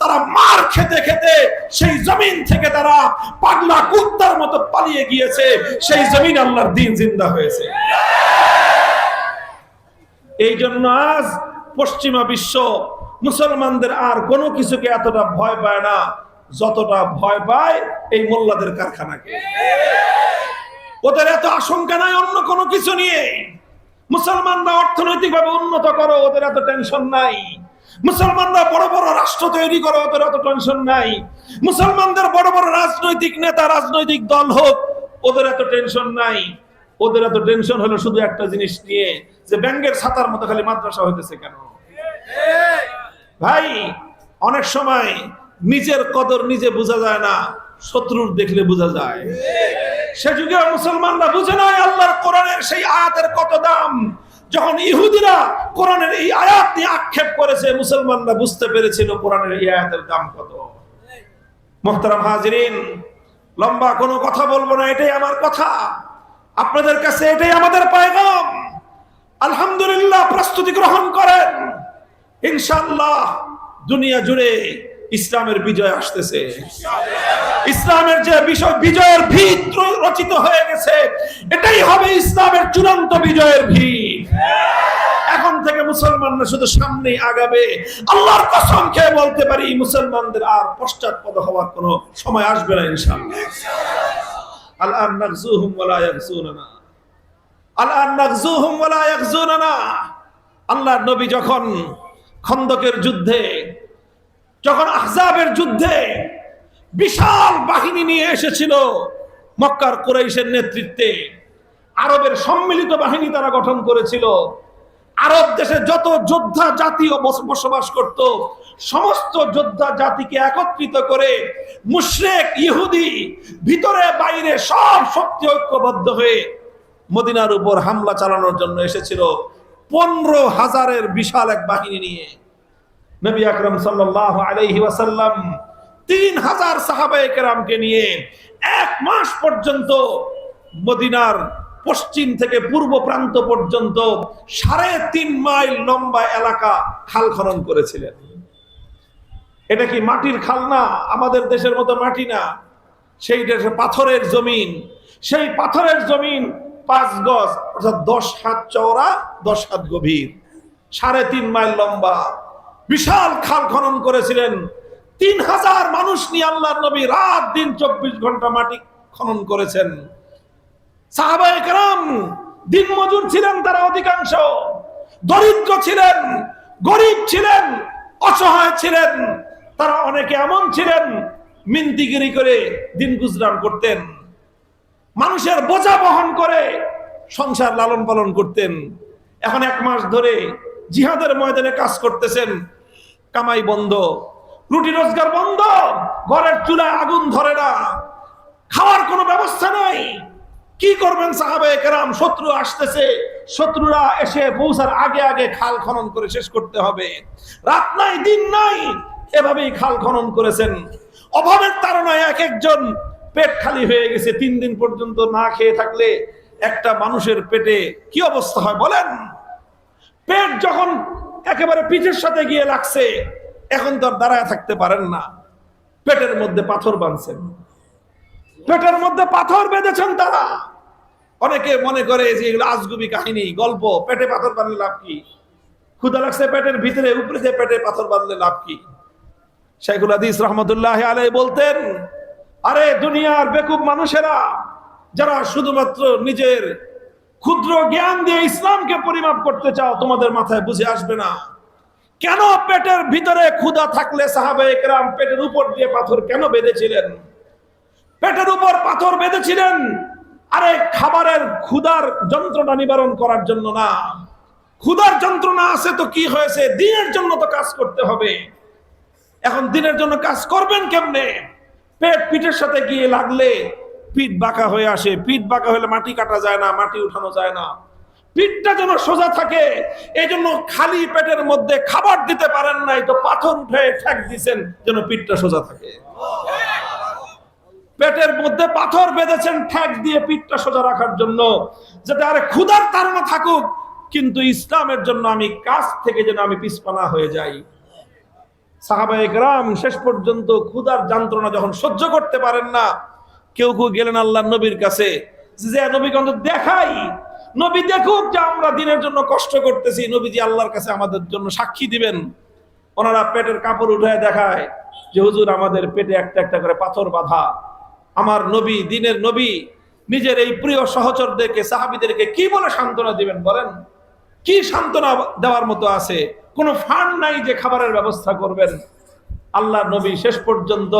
[SPEAKER 1] তারা মার খেতে খেতে সেই জমিন থেকে তারা পাগলা কুত্তার মতো পালিয়ে গিয়েছে। সেই জমিন আল্লাহর দ্বীন জিন্দা হয়েছে। এই জন্য আজ পশ্চিমা বিশ্ব মুসলমানদের আর কোনো কিছুকে এতটা ভয় পায় না। যতটা ভয় পায় এই মোল্লাদের কারখানাকে। ওদের এত আশঙ্কা নাই অন্য কোনো কিছু নিয়ে। মুসলমানরা অর্থনৈতিকভাবে উন্নত করো, ওদের এত টেনশন নাই। মুসলমানরা বড় বড় রাষ্ট্র তৈরি করো, ওদের এত টেনশন নাই। মুসলমানদের বড় বড় রাজনৈতিক নেতা, রাজনৈতিক দল হোক, ওদের এত টেনশন নাই। ওদের এত টেনশন হলো শুধু একটা জিনিস নিয়ে, যে ব্যাংকের ছাতার মতো খালি মাদ্রাসা হইতেছে কেন। ভাই, অনেক সময় নিজের কদর নিজে বোঝা যায় না, শত্রুর দেখলে বোঝা যায়। সে যুগে মুসলমানরা বুঝে নাই আল্লাহর কোরআনের সেই আয়াতের কত দাম। যখন ইহুদিরা কোরআনের এই আয়াত নিয়ে আক্ষেপ করেছে, মুসলমানরা বুঝতে পেরেছিল কোরআনের এই আয়াতের দাম কত। মুহতারাম হাজিরিন, লম্বা কোনো কথা বলবো না, এটাই আমার কথা আপনাদের কাছে, এটাই আমাদের পয়গাম। আলহামদুলিল্লাহ, প্রস্তুতি গ্রহণ করেন, ইনশাআল্লাহ দুনিয়া জুড়ে ইসলামের বিজয় আসতেছে। ইসলামের যে বিজয়ের ভিত রচিত হয়ে গেছে, এটাই হবে ইসলামের চূড়ান্ত বিজয়ের ভিত। এখন থেকে মুসলমানরা শুধু সামনে আগাবে। আল্লাহর কসম খেয়ে বলতে পারি, মুসলমানদের আর পশ্চাৎপদ হওয়ার কোনো সময় আসবে না ইনশাআল্লাহ। আল্লাহ নাগজুহুম ওয়া লা ইয়াগজুনানা, আল্লাহ নাগজুহুম ওয়া লা ইয়াগজুনানা। আল্লাহর নবী যখন খন্দকের যুদ্ধে, যখন আহজাবের যুদ্ধে বিশাল বাহিনী নিয়ে এসেছিল মক্কার কুরাইশের নেতৃত্বে, আরবের সম্মিলিত বাহিনী তারা গঠন করেছিল। আরব দেশে যত যোদ্ধা জাতি বসবাস করত, সমস্ত যোদ্ধা জাতিকে একত্রিত করে মুশরিক ইহুদি ভিতরে বাইরে সব শক্তি ঐক্যবদ্ধ হয়ে মদিনার উপর হামলা চালানোর জন্য এসেছিল 15,000-এর বিশাল এক বাহিনী নিয়ে। নবী আকরাম সাল্লাল্লাহু আলাইহি ওয়াসাল্লাম 3,000 সাহাবায়ে কেরামকে নিয়ে 1 মাস পর্যন্ত মদিনার পশ্চিম থেকে পূর্ব প্রান্ত পর্যন্ত 3.5 মাইল লম্বা এলাকা খাল খনন করেছিলেন। এটা কি মাটির খাল না, আমাদের দেশের মতো মাটি না, সেই দেশে পাথরের জমিন। সেই পাথরের জমিন 5 গজ অর্থাৎ 10 হাত চওড়া, 10 হাত গভীর, 3.5 মাইল লম্বা বিশাল খাল খনন করেছিলেন। 3,000 মানুষ নিয়ে আল্লাহর নবী রাত দিন 24 ঘন্টা মাটি খনন করেছেন। সাহাবায়ে কেরাম দিনমজুর ছিলেন, তারা অধিকাংশ দরিদ্র ছিলেন, গরিব ছিলেন, অসহায় ছিলেন। তারা অনেকে এমন ছিলেন মিনতিগিরি করে দিন গুজরান করতেন, মানুষের বোঝা বহন করে সংসার লালন পালন করতেন। এখন 1 মাস ধরে জিহাদের ময়দানে কাজ করতেছেন, কামাই বন্ধ, রুটি রোজগার বন্ধ, ঘরের চুলায় আগুন ধরে না, খাওয়ার কোনো ব্যবস্থা নাই। কি করবেন সাহাবায়ে কেরাম? শত্রু আসতেছে, শত্রুরা এসে পৌঁছার আগে আগে খাল খনন করে শেষ করতে হবে। রাত নাই দিন নাই, এভাবেই খাল খনন করেছেন। অভাবের তাড়নায় এক একজন পেট খালি হয়ে গেছে। 3 দিন পর্যন্ত না খেয়ে থাকলে একটা মানুষের পেটে কি অবস্থা হয় বলেন? পেট যখন একেবারে পিঠের সাথে গিয়ে লাগছে, এখন তো আর দাঁড়ায় থাকতে পারেন না, পেটের মধ্যে পাথর বাঁধছেন, পেটের মধ্যে পাথর বেঁধেছেন তারা। অনেকে মনে করে যে এগুলো আজগুবি কাহিনী, গল্প, পেটে পাথর বাঁধলে লাভ কি? ক্ষুধা লাগছে পেটের ভিতরে, উপরে যে পেটে পাথর বাঁধলে লাভ কি? শাইখুল হাদিস রাহমাতুল্লাহি আলাইহি বলতেন, আরে দুনিয়ার বেকুব মানুষেরা যারা শুধুমাত্র নিজের ক্ষুদ্র জ্ঞান দিয়ে ইসলামকে পরিমাপ করতে চাও, তোমাদের মাথায় বুঝে আসবে না কেন পেটের ভিতরে ক্ষুধা থাকলে সাহাবায়ে কেরাম পেটের উপর দিয়ে পাথর কেন বেঁধেছিলেন। পেটের উপর পাথর বেঁধেছিলেন আরে খাবারের ক্ষুধার যন্ত্রণা নিবারণ করার জন্য না। ক্ষুধার যন্ত্রণা আছে তো কি হয়েছে, দিনের জন্য তো কাজ করতে হবে। এখন দিনের জন্য কাজ করবেন কেমনে? পেট পিঠের সাথে গিয়ে লাগলে পিঠ বাঁকা হয়ে আসে, পিঠ বাঁকা হলে মাটি কাটা যায় না, মাটি উঠানো যায় না। পিঠটা যেন সোজা থাকে, এই জন্য খালি পেটের মধ্যে খাবার দিতে পারেন নাই, তো পাথর উঠে ঠেক দিয়েছেন যেন পিঠটা সোজা থাকে। পেটের মধ্যে পাথর বেঁধেছেন ঠেক দিয়ে পিঠটা সোজা রাখার জন্য, যাতে আরে ক্ষুধার তাড়না থাকুক কিন্তু ইসলামের জন্য আমি কাজ থেকে যেন আমি পিছপা হয়ে যাই। সাহাবায়ে কেরাম শেষ পর্যন্ত ক্ষুধার যন্ত্রণা যখন সহ্য করতে পারেন না, কেউ কেউ গেলেন আল্লাহর নবীর কাছে, যে নবীকে অন্তত দেখাই, নবী দেখুক যে আমরা দিনের জন্য কষ্ট করতেছি, নবীজি আল্লাহর কাছে আমাদের জন্য সাক্ষী দিবেন। ওনারা পেটের কাপড় উঠায় দেখায়, যে হুজুর আমাদের পেটে একটা একটা করে পাথর বাঁধা। আমার নবী, দিনের নবী নিজের এই প্রিয় সহচরদেরকে, সাহাবীদেরকে কি বলে সান্ত্বনা দিবেন বলেন? কি সান্ত্বনা দেওয়ার মতো আছে? কোনো ফান্ড নাই যে খাবারের ব্যবস্থা করবেন। আল্লাহ নবী শেষ পর্যন্ত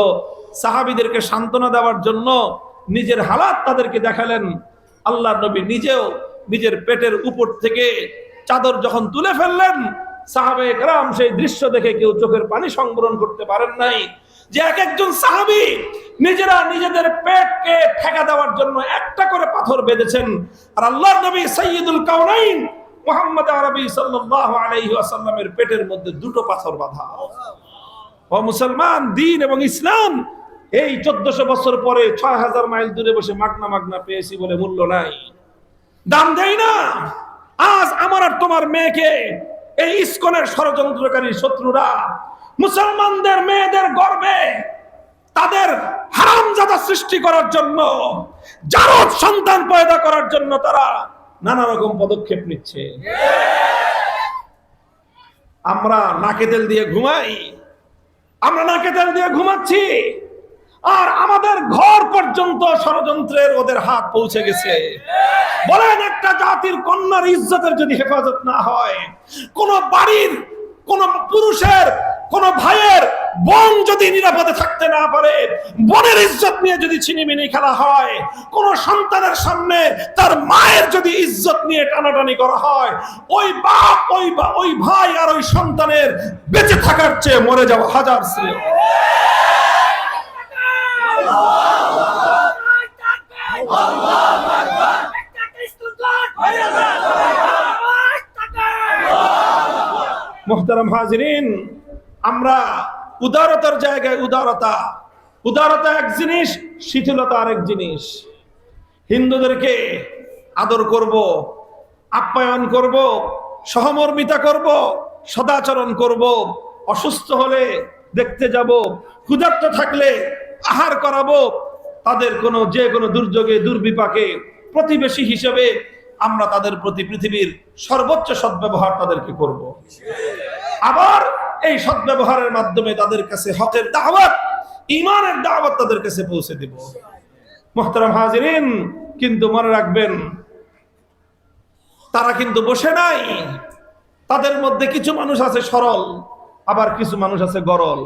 [SPEAKER 1] সাহাবীদেরকে সান্ত্বনা দেওয়ার জন্য নিজের হালাত তাদেরকে দেখালেন। আল্লাহ নবী নিজেও নিজের পেটের উপর থেকে চাদর যখন তুলে ফেললেন, সাহাবায়ে কেরাম সেই দৃশ্য দেখে কেউ চোখের পানি সংবরণ করতে পারেন নাই। যে এক একজন সাহাবী নিজেরা নিজেদের পেটকে ঠেকা দেওয়ার জন্য একটা করে পাথর বেঁধেছেন, আর আল্লাহর নবী সাইয়্যিদুল কাউনাইন মুহাম্মদ আরবি সাল্লাল্লাহু আলাইহি ওয়াসাল্লামের পেটের মধ্যে দুটো পাথর বাঁধা। ও মুসলমান, দ্বীন এবং ইসলাম এই 1400 বছর পরে 6000 মাইল দূরে বসে মাগনা মাগনা পেয়েছি বলে মূল্য নাই, দাম দেয় না। আজ আমার আর তোমার মেয়েকে এই ইসকনের ষড়যন্ত্রকারী শত্রুরা মুসলমানদের মেয়েদের গর্ভে তাদের হারামজাদা সৃষ্টি করার জন্য, জারদ সন্তান পয়দা করার জন্য তারা নানা রকম পদক্ষেপ নিচ্ছে। আমরা নাকে তেল দিয়ে ঘুমাই, আমরা নাকে তেল দিয়ে ঘুমাচ্ছি, আর আমাদের ঘর পর্যন্ত ষড়যন্ত্রের ওদের হাত পৌঁছে গেছে। বলেন, একটা জাতির কন্যার ইজ্জতের যদি হেফাজত না হয়, কোন বাড়ির কোন পুরুষের কোন ভাইয়ের বোন যদি নিরাপদে থাকতে না পারে, বোনের ইজ্জত নিয়ে যদি ছিনিমিনি খেলা হয়, কোন সন্তানের সামনে তার মায়ের যদি ইজ্জত নিয়ে টানাটানি করা হয়, ওই বাপ ওই ভাই আর ওই সন্তানের বেঁচে থাকার চেয়ে মরে যাওয়া হাজার শ্রেয়। মুহতারাম হাজিরিন, আমরা উদারতার জায়গায় উদারতা এক জিনিস, শিথিলতা আরেক জিনিস। হিন্দুদেরকে আদর করব, আপ্যায়ন করব, সহমর্মিতা করব, সদাচরণ করব, অসুস্থ হলে দেখতে যাব, ক্ষুধার্ত থাকলে আহার করাবো, তাদের যে কোনো দুর্যোগে দুর্বিপাকে প্রতিবেশী হিসেবে আমরা তাদের প্রতি পৃথিবীর সর্বোচ্চ সদ্ব্যবহার তাদেরকে করব। আবার এই সদ্ব্যবহারের মাধ্যমে তাদের কাছে হকের দাওয়াত, ঈমানের দাওয়াত তাদের কাছে পৌঁছে দেব। মুহতারাম হাজিরিন, কিন্তু মনে রাখবেন, তারা কিন্তু বসে নাই। তাদের মধ্যে কিছু মানুষ আছে সরল, আবার কিছু মানুষ আছে গরল।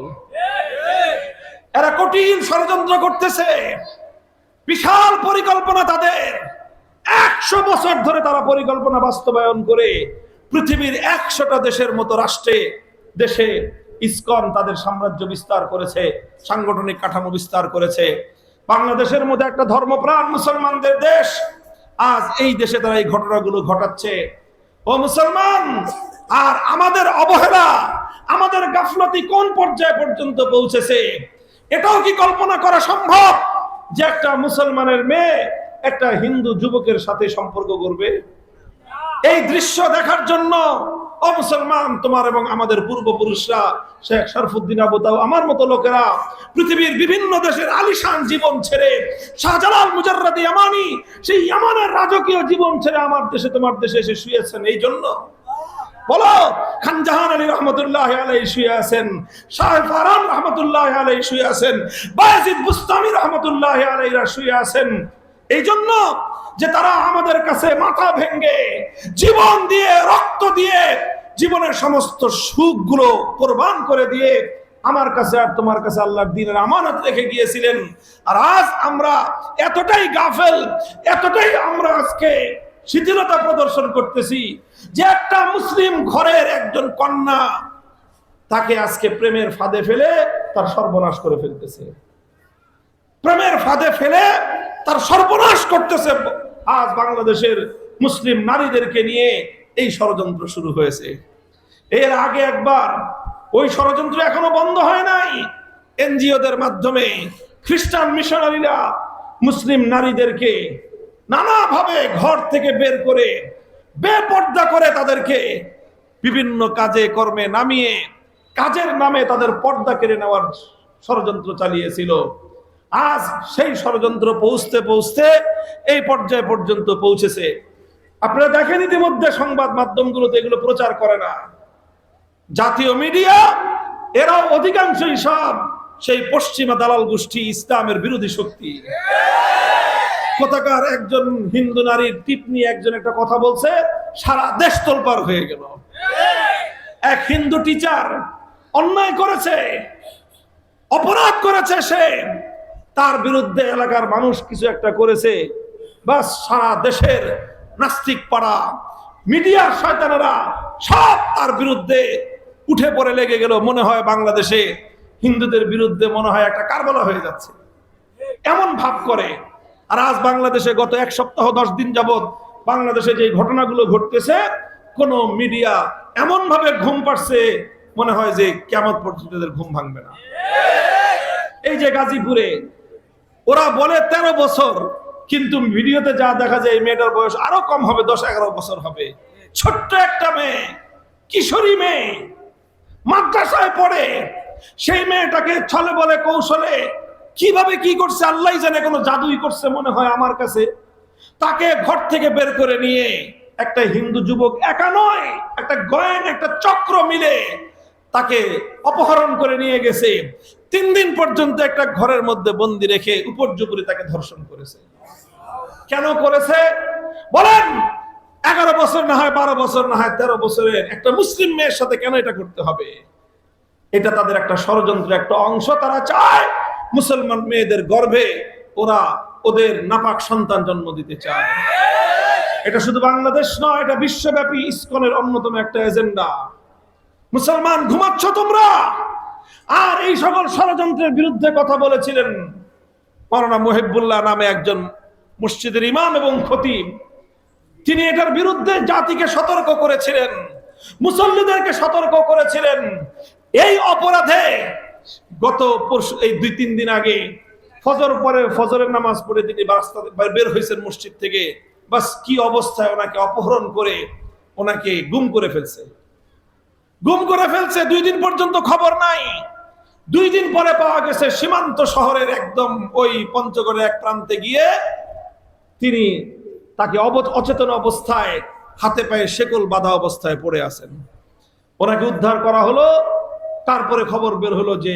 [SPEAKER 1] এরা কঠিন ষড়যন্ত্র করতেছে, বিশাল পরিকল্পনা তাদের। 100 বছর ধরে তারা পরিকল্পনা বাস্তবায়ন করে পৃথিবীর 100টা দেশের মতো দেশে ইসকন তাদের সাম্রাজ্য বিস্তার করেছে, সাংগঠনিক কাঠামো বিস্তার করেছে। বাংলাদেশের মধ্যে একটা ধর্মপ্রাণ মুসলমানদের দেশ, আজ এই দেশে তারা এই ঘটনাগুলো ঘটাচ্ছে। ও মুসলমান, আর আমাদের অবহেলা, আমাদের গাফলতি কোন পর্যায়ে পর্যন্ত পৌঁছেছে, এটাও কি কল্পনা করা সম্ভব যে একটা মুসলমানের মেয়ে একটা হিন্দু যুবকের সাথে সম্পর্ক করবে? এই দৃশ্য দেখার জন্য ও মুসলমান, তোমার এবং আমাদের পূর্বপুরুষরা, শেখ শরফুদ্দিন আবু তাও আমার মতো লোকেরা পৃথিবীর বিভিন্ন দেশের আলিশান জীবন ছেড়ে, শাহজালাল মুজাররাদ ইয়ামানি সেই ইয়ামানের রাজকীয় জীবন ছেড়ে আমার দেশে, তোমার দেশে এসে শুয়েছেন। এই জন্য বলো, খান জাহান আলী রহমতুল্লাহ আলাইহি শুয়ে আছেন, শাহ ফারহান রহমতুল্লাহ আলাইহি শুয়ে আছেন, বায়েজিদ বুস্তামি রহমতুল্লাহ আলাইহিরা শুয়ে আছেন। এই জন্য যে তারা আমাদের কাছে মাথা ভেঙে, জীবন দিয়ে, রক্ত দিয়ে, জীবনের সমস্ত সুখগুলো কোরবান করে দিয়ে আমার কাছে আর তোমার কাছে আল্লাহর দ্বীনের আমানত রেখে গিয়েছিলেন। আর আজ আমরা এতটাই গাফেল, এতটাই আমরা আজকে শিথিলতা প্রদর্শন করতেছি যে একটা মুসলিম ঘরের একজন কন্যা, তাকে আজকে প্রেমের ফাঁদে ফেলে তার সর্বনাশ করে ফেলতেছে, প্রেমের ফাঁদে ফেলে তার সর্বনাশ করতেছে। আজ বাংলাদেশের মুসলিম নারীদেরকে নিয়ে এই ষড়যন্ত্র শুরু হয়েছে। এর আগে একবার ওই ষড়যন্ত্র এখনো বন্ধ হয় নাই। এনজিওদের মাধ্যমে খ্রিস্টান মিশনারিরা মুসলিম নারীদেরকে নানাভাবে ঘর থেকে বের করে, বেপর্দা করে তাদেরকে বিভিন্ন কাজে কর্মে নামিয়ে, কাজের নামে তাদের পর্দা কেড়ে নেওয়ার ষড়যন্ত্র চালিয়েছিল। আজ সেই ষড়যন্ত্র পৌঁছতে পৌঁছতে এই পর্যায়ে পর্যন্ত পৌঁছেছে। আপনারা দেখেন, ইতিমধ্যে সংবাদ মাধ্যমগুলোতে এগুলো প্রচার করে না, জাতীয় মিডিয়া এরাও অধিকাংশই সব সেই পশ্চিমা দালাল গোষ্ঠী, ইসলামের বিরোধী শক্তি। কোথাকার একজন হিন্দু নারীর টিপ নিয়ে একজন একটা কথা বলছে, সারা দেশ তোলপাড় হয়ে গেল। এক হিন্দু টিচার অন্যায় করেছে, অপরাধ করেছে, সে তার বিরুদ্ধে এলাকার মানুষ কিছু একটা করেছে, বাস সারা দেশের নাস্তিক পাড়া, মিডিয়ার শয়তানেরা সব তার বিরুদ্ধে উঠে পড়ে লেগে গেল। মনে হয় বাংলাদেশে হিন্দুদের বিরুদ্ধে মনে হয় একটা কারবালা হয়ে যাচ্ছে, এমন ভাব করে। আর আজ বাংলাদেশে গত এক সপ্তাহ 10 দিন যাবত বাংলাদেশে যে ঘটনাগুলো ঘটতেছে, কোন মিডিয়া এমন ভাবে ঘুম পাড়ছে মনে হয় যে কিয়ামত পর্যন্ত এদের ঘুম ভাঙবে না। এই যে গাজীপুরে ওরা বলে 13 বছর, কিন্তু ভিডিওতে যা দেখা যায় মেয়েটার বয়স আরো কম হবে, 10-11 বছর হবে। ছোট্ট একটা মেয়ে, কিশোরী মেয়ে, মাদ্রাসায় পড়ে। সেই মেয়েটাকে ছলে বলে কৌশলে কিভাবে কি করছে আল্লাহ জানে, কোনো জাদুই করছে মনে হয় আমার কাছে। তাকে ঘর থেকে বের করে নিয়ে একটা হিন্দু যুবক, একা নয়, একটা গোয়েন, একটা চক্র মিলে তাকে অপহরণ করে নিয়ে গেছে। 3 দিন পর্যন্ত একটা ঘরের মধ্যে বন্দি রেখে উপর্যুপরি তাকে ধর্ষণ করেছে। কেন করেছে বলেন? 11 বছর না হয়, 12 বছর না হয়, 13 বছরের একটা মুসলিম মেয়ের সাথে কেন এটা করতে হবে? এটা তাদের একটা ষড়যন্ত্র, একটা অংশ। তারা চায় মুসলমান মেয়েদের গর্ভে ওরা ওদের নাপাক সন্তান জন্ম দিতে চায়। এটা শুধু বাংলাদেশ নয়, এটা বিশ্বব্যাপী ইসকনের অন্যতম একটা এজেন্ডা। মুসলমান ঘুমাচ্ছ তোমরা? আর এই সকল ষড়যন্ত্রের বিরুদ্ধে কথা বলেছিলেন মাওলানা মুহিবুল্লাহ নামে একজন মসজিদের ইমাম এবং খতিব। তিনি এটার বিরুদ্ধে জাতিকে সতর্ক করেছিলেন, মুসল্লিদেরকে সতর্ক করেছিলেন। এই অপরাধে গত পরশু, এই 2-3 দিন আগে ফজর পরে, ফজরের নামাজ পড়ে তিনি রাস্তাতে বের হয়েছেন মসজিদ থেকে। বাস কি অবস্থায় ওনাকে অপহরণ করে ওনাকে গুম করে ফেলছে। 2 দিন পর্যন্ত খবর নাই। 2 দিন পরে পাওয়া গেছে সীমান্ত শহরের একদম ওই পঞ্চগড়ের এক প্রান্তে গিয়ে তিনি তাকে অচেতন অবস্থায়, হাতে পায়ে শেকল বাঁধা অবস্থায় পড়ে আছেন। ওনাকে উদ্ধার করা হলো। তারপরে খবর বের হলো যে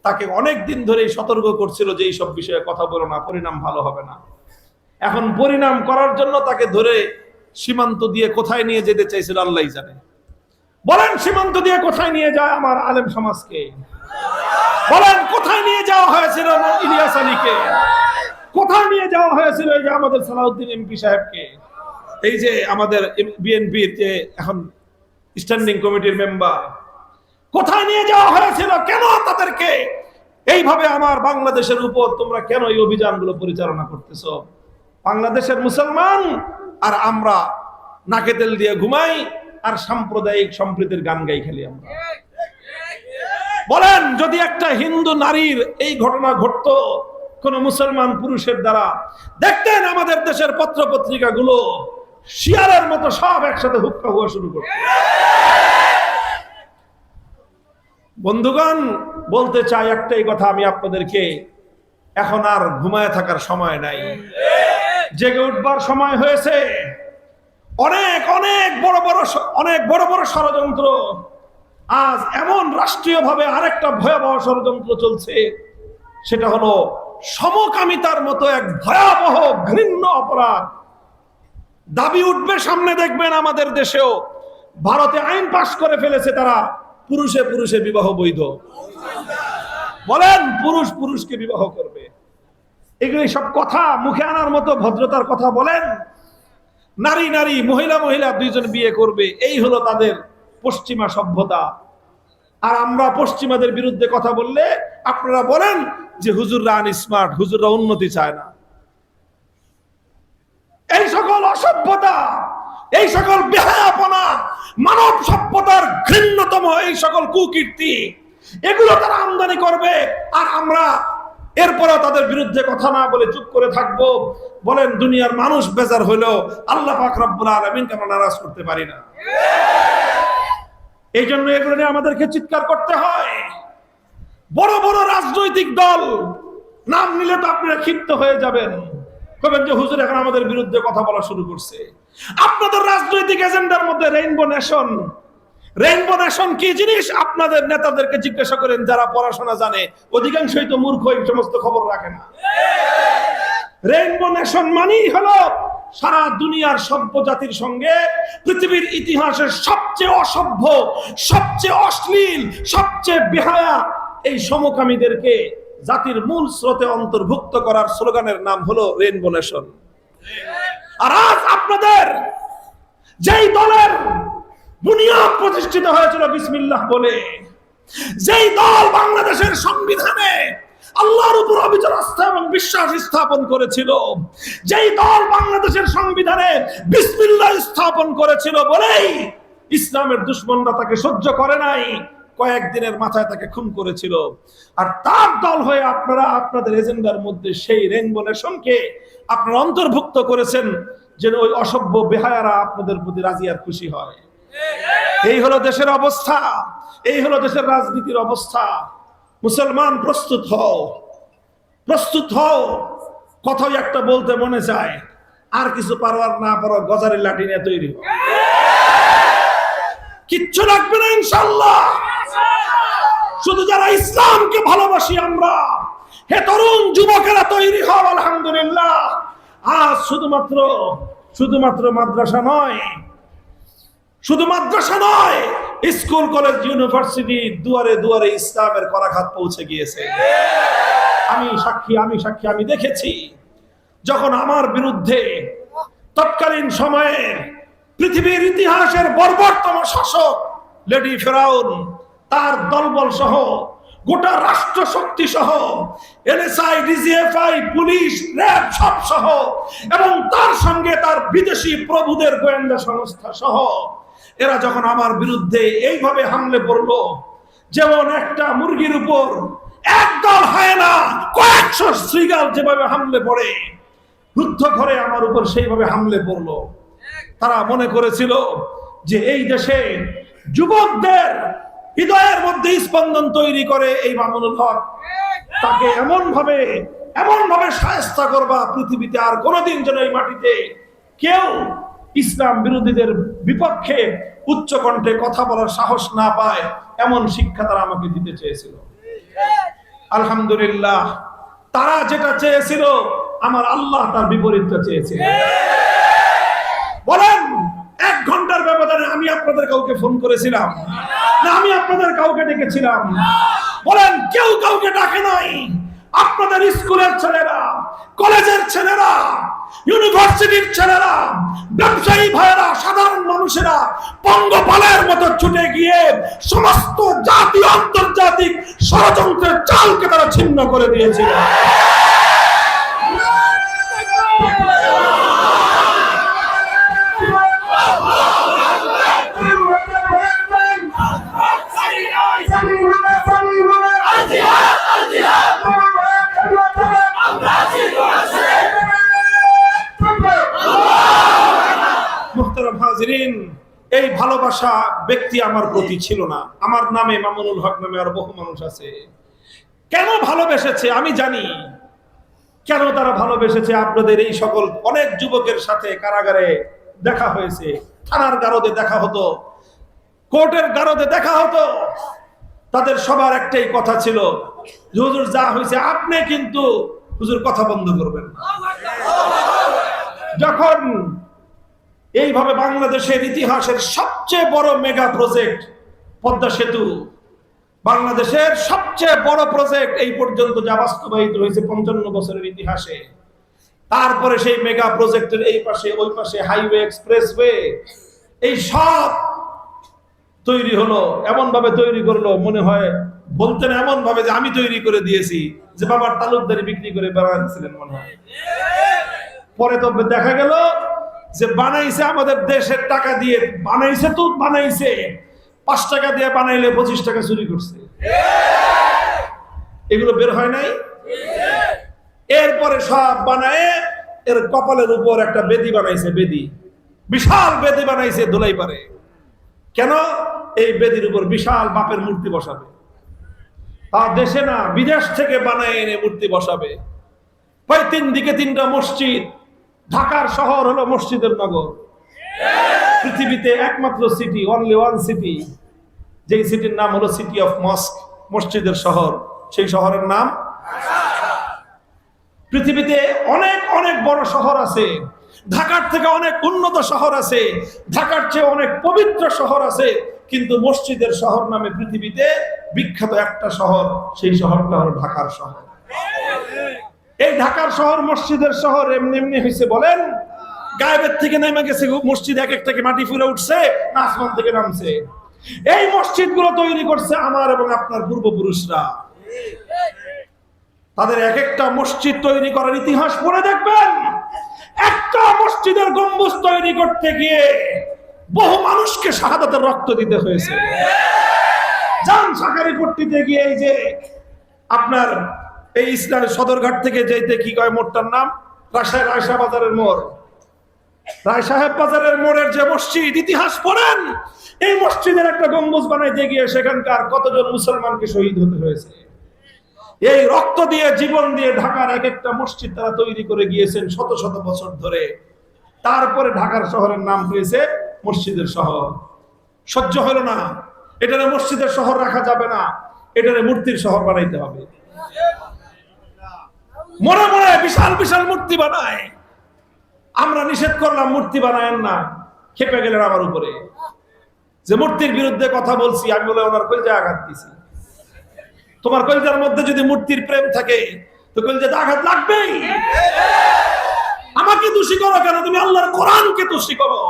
[SPEAKER 1] তাকে অনেক দিন ধরেই সতর্ক করছিল যে এইসব বিষয়ে কথা বলো না, পরিণাম ভালো হবে না। এখন পরিণাম করার জন্য তাকে ধরে সীমান্ত দিয়ে কোথায় নিয়ে যেতে চাইছিল আল্লাহই জানে। বলেন সীমান্ত দিয়ে কোথায় নিয়ে যায় আমার আলেম সমাজকে? বলেন কোথায় নিয়ে যাওয়া হয়েছিল ইলিয়াস আলীকে? কোথায় নিয়ে যাওয়া হয়েছিল এই যে আমাদের সালাউদ্দিন এমপি সাহেবকে, এই যে আমাদের বিএনপির যে এখন স্ট্যান্ডিং কমিটির মেম্বার? কোথায় নিয়ে যাওয়া হয়েছিল? কেন তাদেরকে এইভাবে আমার বাংলাদেশের উপর তোমরা কেন এই অভিযানগুলো পরিচালনা করতেছ? বাংলাদেশের মুসলমান আর আমরা নাকে তেল দিয়ে ঘুমাই আর সাম্প্রদায়িক সম্প্রীতির গান গাই খালি আমরা। বলেন যদি একটা হিন্দু নারীর এই ঘটনা ঘটতো কোন মুসলমান পুরুষের দ্বারা, দেখতেন আমাদের দেশের পত্র পত্রিকা গুলো শিয়ালের মতো সব একসাথে হুক্কা হওয়া শুরু করত। বন্ধুগণ, বলতে চাই একটাই কথা আমি আপনাদেরকে, এখন আর ঘুমায় থাকার সময় নাই, জেগে উঠবার সময় হয়েছে। অনেক অনেক বড় বড় ষড়যন্ত্র। আজ এমন রাষ্ট্রীয়ভাবে আরেকটা ভয়াবহ ষড়যন্ত্র চলছে, সেটা হলো সমকামিতার মতো এক ভয়াবহ ঘৃণ্য অপরাধ। দাবি উঠবে সামনে, দেখবেন আমাদের দেশেও ভারতে আইন পাশ করে ফেলেছে, তারা পুরুষে পুরুষে বিবাহ বৈধ। বলেন পুরুষ পুরুষকে বিবাহ করবে। এগুলি সব কথা মুখে আনার মতো ভদ্রতার কথা বলেন। নারী নারী, মহিলা মহিলা 2 জন বিয়ে করবে, এই হলো তাদের পশ্চিমা সভ্যতা। আর আমরা পশ্চিমাদের বিরুদ্ধে কথা বললে আপনারা বলেন যে হুজুররা আনস্মার্ট, হুজুররা উন্নতি চায় না। এই সকল অসভ্যতা, এই সকল বেহায়াপনা, মানব সভ্যতার ঘৃণ্যতম এই সকল কুকীর্তি, এগুলো তারা আমদানি করবে আর আমরা এরপরে তাদের বিরুদ্ধে কথা না বলে চুপ করে থাকবো। বলেন দুনিয়ার মানুষ বেজার হইলেও আল্লাহ পাক রব্বুল আলামিনকে আমরা নারাজ করতে পারি না। এই জন্য এগুলো নিয়ে আমাদেরকে চিৎকার করতে হয়। বড় বড় রাজনৈতিক দল নাম নিলে তো আপনারা ক্ষিপ্ত হয়ে যাবেন, বলবেন যে হুজুর এখন আমাদের বিরুদ্ধে কথা বলা শুরু করছে। আপনাদের রাজনৈতিক এজেন্ডার মধ্যে রেইনবো নেশন, রেইনবো নেশন কি জিনিস আপনাদের নেতাদেরকে জিজ্ঞাসা করেন, যারা পড়াশোনা জানে। অধিকাংশই তো মূর্খ, এই সমস্ত খবর রাখে না। রেইনবো নেশন মানেই হলো সারা দুনিয়ার সভ্য জাতির সঙ্গে পৃথিবীর ইতিহাসের সবচেয়ে অসভ্য, সবচেয়ে অশ্লীল, সবচেয়ে বেহায়া এই সমকামীদেরকে জাতির মূল স্রোতে অন্তর্ভুক্ত করার স্লোগানের নাম হলো রেইনবো নেশন। আর আজ আপনাদের যেই দলের বুনিয়াদ প্রতিষ্ঠিত হয়েছিল বিসমিল্লাহ বলে, যেই দল বাংলাদেশের সংবিধানে আল্লাহর উপর অবিচল আস্থা এবং বিশ্বাস স্থাপন করেছিল, যেই দল বাংলাদেশের সংবিধানে বিসমিল্লাহ স্থাপন করেছিল বলেই ইসলামের দুশমনরা তাকে সহ্য করে নাই, কয়েকদিনের মাথায় তাকে খুন করেছিল। আর তার দল হয়ে আপনারা আপনাদের এজেন্ডার মধ্যে সেই রেইনবো নেশনকে আপনারা অন্তর্ভুক্ত করেছেন, যেন ওই অসভ্য বেহায়ারা আপনাদের প্রতি রাজি আর খুশি হয়। এই হলো দেশের অবস্থা, এই হলো দেশের রাজনীতির অবস্থা। মুসলমান প্রস্তুত হও, প্রস্তুত হও। কথাই একটা বলতে মনে চায়, আর কিছু পারো আর না পারো, গজারের লাঠি নিয়ে তৈরি হও। কিচ্ছু লাগবে না ইনশাআল্লাহ। শুধু যারা ইসলামকে ভালোবাসি আমরা, হে তরুণ যুবকেরা তৈরি হও। আলহামদুলিল্লাহ, আজ শুধুমাত্র মাদ্রাসা নয়, শুধু মাদ্রাসা নয়, স্কুল কলেজ ইউনিভার্সিটি দুয়ারে দুয়ারে ইসলামের করাঘাত পৌঁছে গিয়েছে। আমি সাক্ষী, আমি দেখেছি যখন আমার বিরুদ্ধে তৎকালীন সময়ে পৃথিবীর ইতিহাসের বর্বরতম শাসক লেডি ফেরাউন তার দলবল সহ, গোটা রাষ্ট্র শক্তি সহ, এনএসআই, ডিজিএফআই, পুলিশ, র্যাব সব সহ, এবং তার সঙ্গে তার বিদেশি প্রভুদের গোয়েন্দা সংস্থা সহ, এরা যখন আমার বিরুদ্ধে এইভাবে হামলে পড়লো, যেমন একটা মুরগির উপর একদল হায়না কয়েকশো শ্রীগাল যেভাবে হামলে পড়ে, রুদ্ধ ঘরে আমার উপর সেইভাবে হামলে পড়লো। তারা মনে করেছিল যে এই দেশে যুবকদের হৃদয়ের মধ্যে স্পন্দন তৈরি করে এই মামুনুল হক, তাকে এমন ভাবে শায়েস্তা করবা, পৃথিবীতে আর কোনোদিন যেন এই মাটিতে কেউ ইসলাম বিরোধীদের বিপক্ষে উচ্চ কণ্ঠে কথা বলার সাহস না পায়, এমন শিক্ষা তারা আমাকে দিতে চেয়েছিল। আলহামদুলিল্লাহ, তারা যেটা চেয়েছিল আমার আল্লাহ তার বিপরীতটা চেয়েছিল। বলেন, 1 ঘন্টার ব্যবধানে আমি আপনাদের কাউকে ফোন করেছিলাম না আমি আপনাদের কাউকে ডেকেছিলাম? বলেন, কেউ কাউকে ডাকে নাই। আপনাদের স্কুলের ছেলেরা, কলেজের ছেলেরা, ইউনিভার্সিটির ছেলেরা, ব্যবসায়ী ভাইয়েরা, সাধারণ মানুষেরা পঙ্গপালের মতো ছুটে গিয়ে সমস্ত জাতীয় আন্তর্জাতিক ষড়যন্ত্রের চালকে তারা ছিন্ন করে দিয়েছিল। এই ভালোবাসা ব্যক্তি আমার প্রতি ছিল না। আমার নামে মামুনুল হক নামে আর বহু মানুষ আছে। কেন ভালোবেসেছে আমি জানি, কেন তারা ভালোবেসেছে। আপনাদের এই সকল অনেক যুবকের সাথে কারাগারে দেখা হয়েছে, থানার গারদে দেখা হতো, কোর্টের গারদে দেখা হতো। তাদের সবার একটাই কথা ছিল, হুজুর যা হয়েছে আপনি কিন্তু হুজুর কথা বন্ধ করবেন না। যখন এইভাবে বাংলাদেশের ইতিহাসের সবচেয়ে বড় মেগা প্রজেক্ট পদ্মা সেতু, বাংলাদেশের সবচেয়ে বড় প্রজেক্ট এই পর্যন্ত যা বাস্তবায়িত হয়েছে 55 বছরের ইতিহাসে, তারপরে সেই মেগা প্রজেক্টের এই পাশে ওই পাশে হাইওয়ে, এক্সপ্রেসওয়ে, এই সব তৈরি হলো। এমন ভাবে তৈরি করলো, মনে হয় বলতেন এমন ভাবে যে আমি তৈরি করে দিয়েছি, যে বাবার তালুকদারি বিক্রি করে বেড়াচ্ছিলেন মনে হয়। পরে তো দেখা গেল যে বানাইছে আমাদের দেশের টাকা দিয়ে, বানাইছে তো বানাইছে, 5 টাকা দিয়ে বানাইলে 25 টাকা চুরি করছে। এগুলো বের হয় নাই। এরপরে সব বানায় এর কপালের উপর একটা বেদি বানাইছে, বেদি, বিশাল বেদি বানাইছে ধুলাই পারে। কেন? এই বেদির উপর বিশাল বাপের মূর্তি বসাবে। তা দেশে না, বিদেশ থেকে বানায় এনে মূর্তি বসাবে। প্রায় 3 দিকে 3টা মসজিদ। ঢাকার শহর হলো মসজিদের নগর। পৃথিবীতে একমাত্র সিটি, অনলি ওয়ান সিটি, যেই সিটির নাম হলো সিটি অফ মস্ক, মসজিদের শহর, সেই শহরের নাম। পৃথিবীতে অনেক অনেক বড় শহর আছে, ঢাকার থেকে অনেক উন্নত শহর আছে, ঢাকার চেয়ে অনেক পবিত্র শহর আছে, কিন্তু মসজিদের শহর নামে পৃথিবীতে বিখ্যাত একটা শহর, সেই শহরটা হলো ঢাকার শহর। এই ঢাকার শহর মসজিদের শহর এমনি এমনি হয়েছে বলেন? গায়েবের থেকে নেমে গেছে মসজিদ, এক একটাকে মাটি ফুলে উঠছে না আসমান থেকে নামছে? এই মসজিদগুলো তৈরি করছে আমার এবং আপনার পূর্বপুরুষরা। তাদের এক একটা মসজিদ তৈরি করার ইতিহাস পড়ে দেখবেন, একটা মসজিদের গম্বুজ তৈরি করতে গিয়ে বহু মানুষকে শাহাদাতের রক্ত দিতে হয়েছে। জান সাকারিপট্টিতে গিয়ে এই যে আপনার এই ইসলামের সদরঘাট থেকে যেতে কি কয় মোড়টার নাম, রায়শাহ বাজারের মোড়, রায় সাহেব বাজারের মোড়ের যে মসজিদ, ইতিহাস পড়েন, এই মসজিদের একটা গম্বুজ বানাইতে গিয়ে সেখানকার কতজন মুসলমানকে শহীদ হতে হয়েছে। এই রক্ত দিয়ে, জীবন দিয়ে ঢাকার এক একটা মসজিদ তারা তৈরি করে গিয়েছেন শত শত বছর ধরে। তারপরে ঢাকার শহরের নাম হয়েছে মসজিদের শহর। সহ্য হলো না, এটারে মসজিদের শহর রাখা যাবে না, এটারে মূর্তির শহর বানাইতে হবে। মনে মনে বিশাল বিশাল মূর্তি বানায়। আমরা নিষেধ করলাম মূর্তি বানায়েন না, খেপে গেলেন আমার উপরে যে মূর্তির বিরুদ্ধে কথা বলছি। আমি বলে ওনার কলজায় আঘাত দিছি। তোমার কলজার মধ্যে যদি মূর্তির প্রেম থাকে তো কলজাতে আঘাত লাগবেই। আমাকে দোষী করো কেন? তুমি আল্লাহর কোরআনকে দোষী করো,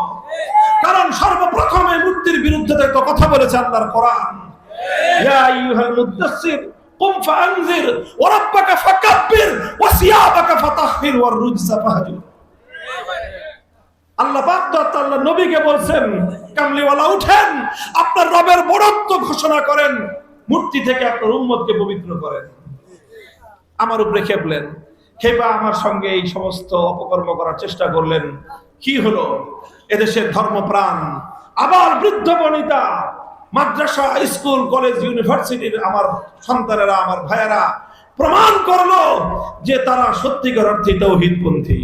[SPEAKER 1] কারণ সর্বপ্রথম এই মূর্তির বিরুদ্ধে তো কথা বলেছে আল্লাহর কোরআন। ইয়া আইয়ুহাল মুদাসসির কুম ফাআনজির ওয়া রাব্বাকা ফাকাব্বির ওয়া সিয়াবাকা ফাতাহহির ওয়ার রুজসা ফাহজুর। আল্লাহ পাক তো আল্লাহ নবীকে বলছেন, কামলিওয়ালা উঠেন, আপনার রবের বড়ত্ব ঘোষণা করেন, মূর্তি থেকে আপনার উম্মতকে পবিত্র করেন। আমার উপরে খেপলেন, খেপা আমার সঙ্গে এই সমস্ত অপকর্ম করার চেষ্টা করলেন। কি হলো? এদেশের ধর্মপ্রাণ আবার বৃদ্ধ বনিতা, মাদ্রাসা, স্কুল, কলেজ, ইউনিভার্সিটির আমার সন্তানেরা, আমার ভাইয়েরা প্রমাণ করলো যে তারা সত্যিকার অর্থে তাওহীদপন্থী।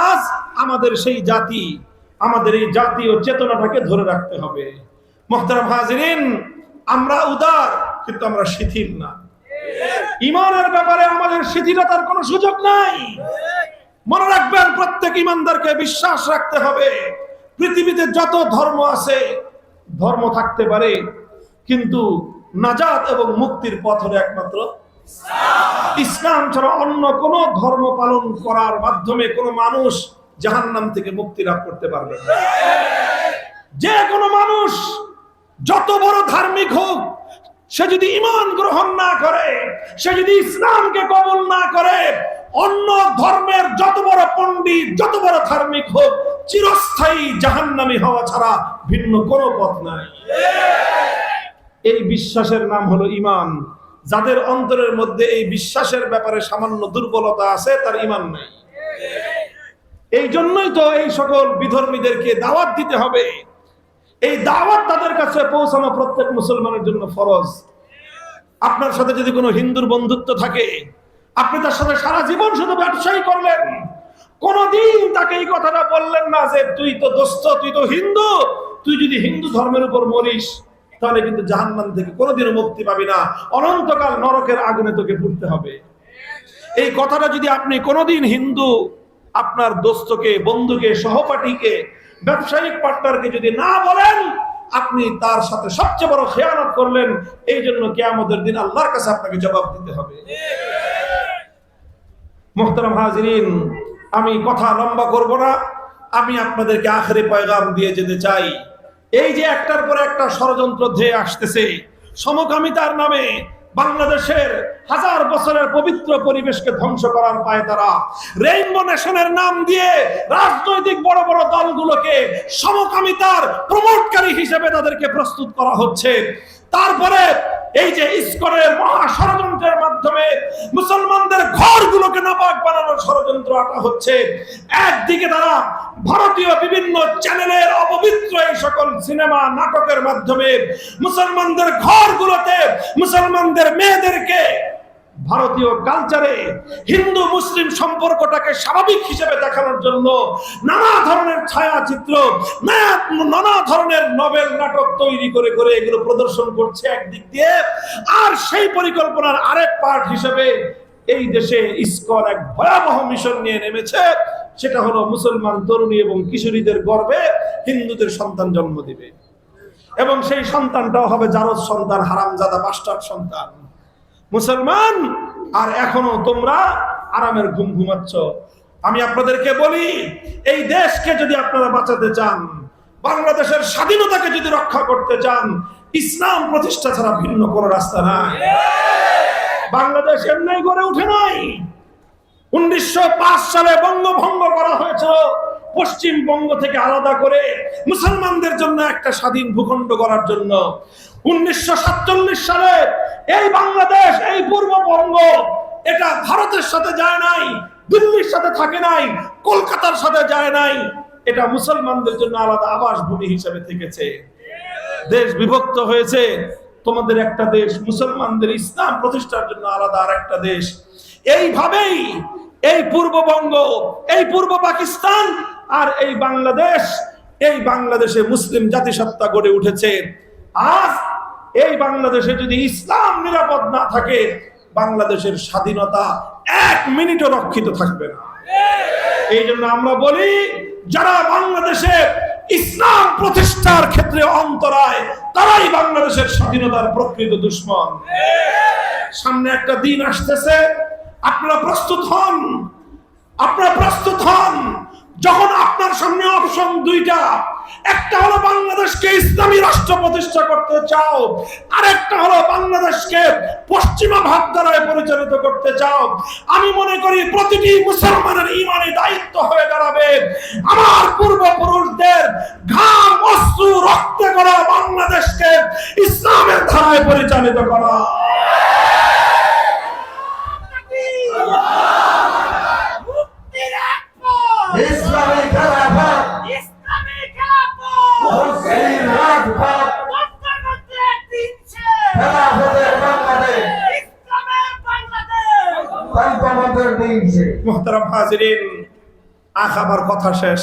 [SPEAKER 1] আজ আমাদের সেই জাতি, আমাদের এই জাতীয় চেতনাটাকে ধরে রাখতে হবে। মুহতারাম হাজিরিন, আমরা উদার কিন্তু আমরা শিথিল না। ঈমানের ব্যাপারে আমাদের শিথিলতার কোনো সুযোগ নাই। মনে রাখবেন, প্রত্যেক ঈমানদারকে বিশ্বাস রাখতে হবে পৃথিবীতে যত ধর্ম আছে, ধর্ম থাকতে পারে, কিন্তু নাজাত এবং মুক্তির পথ হলো একমাত্র ইসলাম ছাড়া অন্য কোন ধর্ম পালন করার মাধ্যমে কোন মানুষ জাহান্নাম থেকে মুক্তি লাভ করতে পারবে না। যে কোনো মানুষ যত বড় ধার্মিক হোক, সে যদি ঈমান গ্রহণ না করে, সে যদি ইসলামকে কবুল না করে, অন্য ধর্মের যত বড় পণ্ডিত, যত বড় ধার্মিক হোক, চিরস্থায়ী জাহান্নামী হওয়া ছাড়া ভিন্ন কোনো পথ নাই। এই বিশ্বাসের নাম হলো ঈমান। যাদের অন্তরের মধ্যে এই বিশ্বাসের ব্যাপারে সামান্য দুর্বলতা আছে, তার ঈমান নাই। এই জন্যই তো এই সকল বিধর্মীদেরকে দাওয়াত দিতে হবে। এই দাওয়াত তাদের কাছে পৌঁছানো প্রত্যেক মুসলমানের জন্য ফরজ। আপনার সাথে যদি কোনো হিন্দুর বন্ধুত্ব থাকে, আপনি তার সাথে সারা জীবন শুধু ব্যবসায়ী করলেন, কোনদিন তাকে এই কথাটা বললেন না যে তুই তো দোস্ত, তুই তো হিন্দু, তুই যদি হিন্দু ধর্মের উপর মরিস তাহলে কিন্তু জাহান্নাম থেকে কোনোদিনও মুক্তি পাবি না, অনন্তকাল নরকের আগুনে তোকে পুড়তে হবে। এই কথাটা যদি আপনি কোনোদিন হিন্দু আপনার দোস্তকে, বন্ধুকে, সহপাঠীকে, ব্যবসায়িক পার্টনারকে যদি না বলেন, আপনি তার সাথে সবচেয়ে বড় খেয়ানত করলেন। এই জন্য কিয়ামতের দিন আল্লাহর কাছে আপনাকে জবাব দিতে হবে। মুহতারাম হাজিরিন, আমি কথা লম্বা করব না, আমি আপনাদেরকে আখেরি পয়গাম দিয়ে যেতে চাই। এই যে একটার পর একটা ষড়যন্ত্র ধেয়ে আসতেছে সমকামিতার নামে, বাংলাদেশের হাজার বছরের পবিত্র পরিবেশকে ধ্বংস করার পায় তারা। রেইনবো নেশনের নাম দিয়ে রাজনৈতিক বড় বড় দলগুলোকে সমকামিতার প্রমোটকারী হিসেবে তাদেরকে প্রস্তুত করা হচ্ছে। তারপরে এই যে ইসকনের মহা ষড়যন্ত্রের মাধ্যমে মুসলমানদের ঘরগুলোকে নাপাক বানানোর ষড়যন্ত্র আটা হচ্ছে। একদিকে তারা ভারতীয় বিভিন্ন চ্যানেলের অপবিত্র এই সকল সিনেমা নাটকের মাধ্যমে মুসলমানদের ঘরগুলোতে মুসলমানদের মেয়েদেরকে ভারতীয় কালচারে হিন্দু মুসলিম সম্পর্কটাকে স্বাভাবিক হিসেবে দেখানোর জন্য নানা ধরনের ছায়াচিত্র, নানা ধরনের নভেল নাটক তৈরি করে করে এগুলো প্রদর্শন করছে একদিক দিয়ে, আর সেই পরিকল্পনার আরেক পার্ট হিসেবে এই দেশে ইসকন এক ভয়াবহ মিশন নিয়ে নেমেছে। সেটা হলো মুসলমান তরুণী এবং কিশোরীদের গর্ভে হিন্দুদের সন্তান জন্ম দিবে, এবং সেই সন্তানটাও হবে জারজ সন্তান, হারামজাদা বাস্টার্ড সন্তান। মুসলমান, আর এখনো তোমরা আরামের ঘুম ঘুমাচ্ছ। আমি আপনাদেরকে বলি, এই দেশকে যদি আপনারা বাঁচাতে চান, বাংলাদেশের স্বাধীনতাকে যদি রক্ষা করতে চান, ইসলাম প্রতিষ্ঠা ছাড়া ভিন্ন কোনো রাস্তা নাই। বাংলাদেশ এমনি গড়ে উঠে নাই। 1905 সালে বঙ্গভঙ্গ করা হয়েছিল, পশ্চিমবঙ্গ থেকে আলাদা করে মুসলমানদের জন্য একটা স্বাধীন ভূখণ্ড করার জন্য। 1947 সালে এই বাংলাদেশ, এই পূর্ববঙ্গ, এটা ভারতের সাথে যায় নাই, দিল্লির সাথে থাকে নাই, কলকাতার সাথে যায় নাই, এটা মুসলমানদের জন্য আলাদা আবাস ভূমি হিসেবে থেকেছে। দেশ বিভক্ত হয়েছে, তোমাদের একটা দেশ, মুসলমানদের ইসলাম প্রতিষ্ঠার জন্য আলাদা আর একটা দেশ। এইভাবেই এই পূর্ববঙ্গ, এই পূর্ব পাকিস্তান আর এই বাংলাদেশ, এই বাংলাদেশে মুসলিম জাতিসত্তা গড়ে উঠেছে। আজ এই বাংলাদেশে যদি ইসলাম নিরাপদ না থাকে, বাংলাদেশের স্বাধীনতা এক মিনিটও রক্ষিত থাকবে না। এই জন্য আমরা বলি, যারা বাংলাদেশে ইসলাম প্রতিষ্ঠার ক্ষেত্রে অন্তরায়, তারাই বাংলাদেশের স্বাধীনতার প্রকৃত দুশমন। সামনে একটা দিন আসতেছে, আপনারা প্রস্তুত হন, আপনারা প্রস্তুত হন। যখন আপনার সামনে অপশন দুইটা, একটা হলো বাংলাদেশকে ইসলামী রাষ্ট্র প্রতিষ্ঠা করতে চাও, আরেকটা হলো বাংলাদেশকে পশ্চিমা ভাবধারায় পরিচালিত করতে চাও, আমি মনে করি প্রতিটি মুসলমানের ঈমানি দায়িত্ব হয়ে দাঁড়াবে আমার পূর্বপুরুষদের ঘাম, অশ্রু, রক্তে করা বাংলাদেশকে ইসলামের ধারায় পরিচালিত করা।
[SPEAKER 2] ইসলামী খেলাফত, ইসলামী খেলাফত, মুসলিম রাজপথ, খেলাফতের বাংলাদেশ, ইসলামের বাংলাদেশ, মুহতারাম হাজিরিন, আমার কথা শেষ।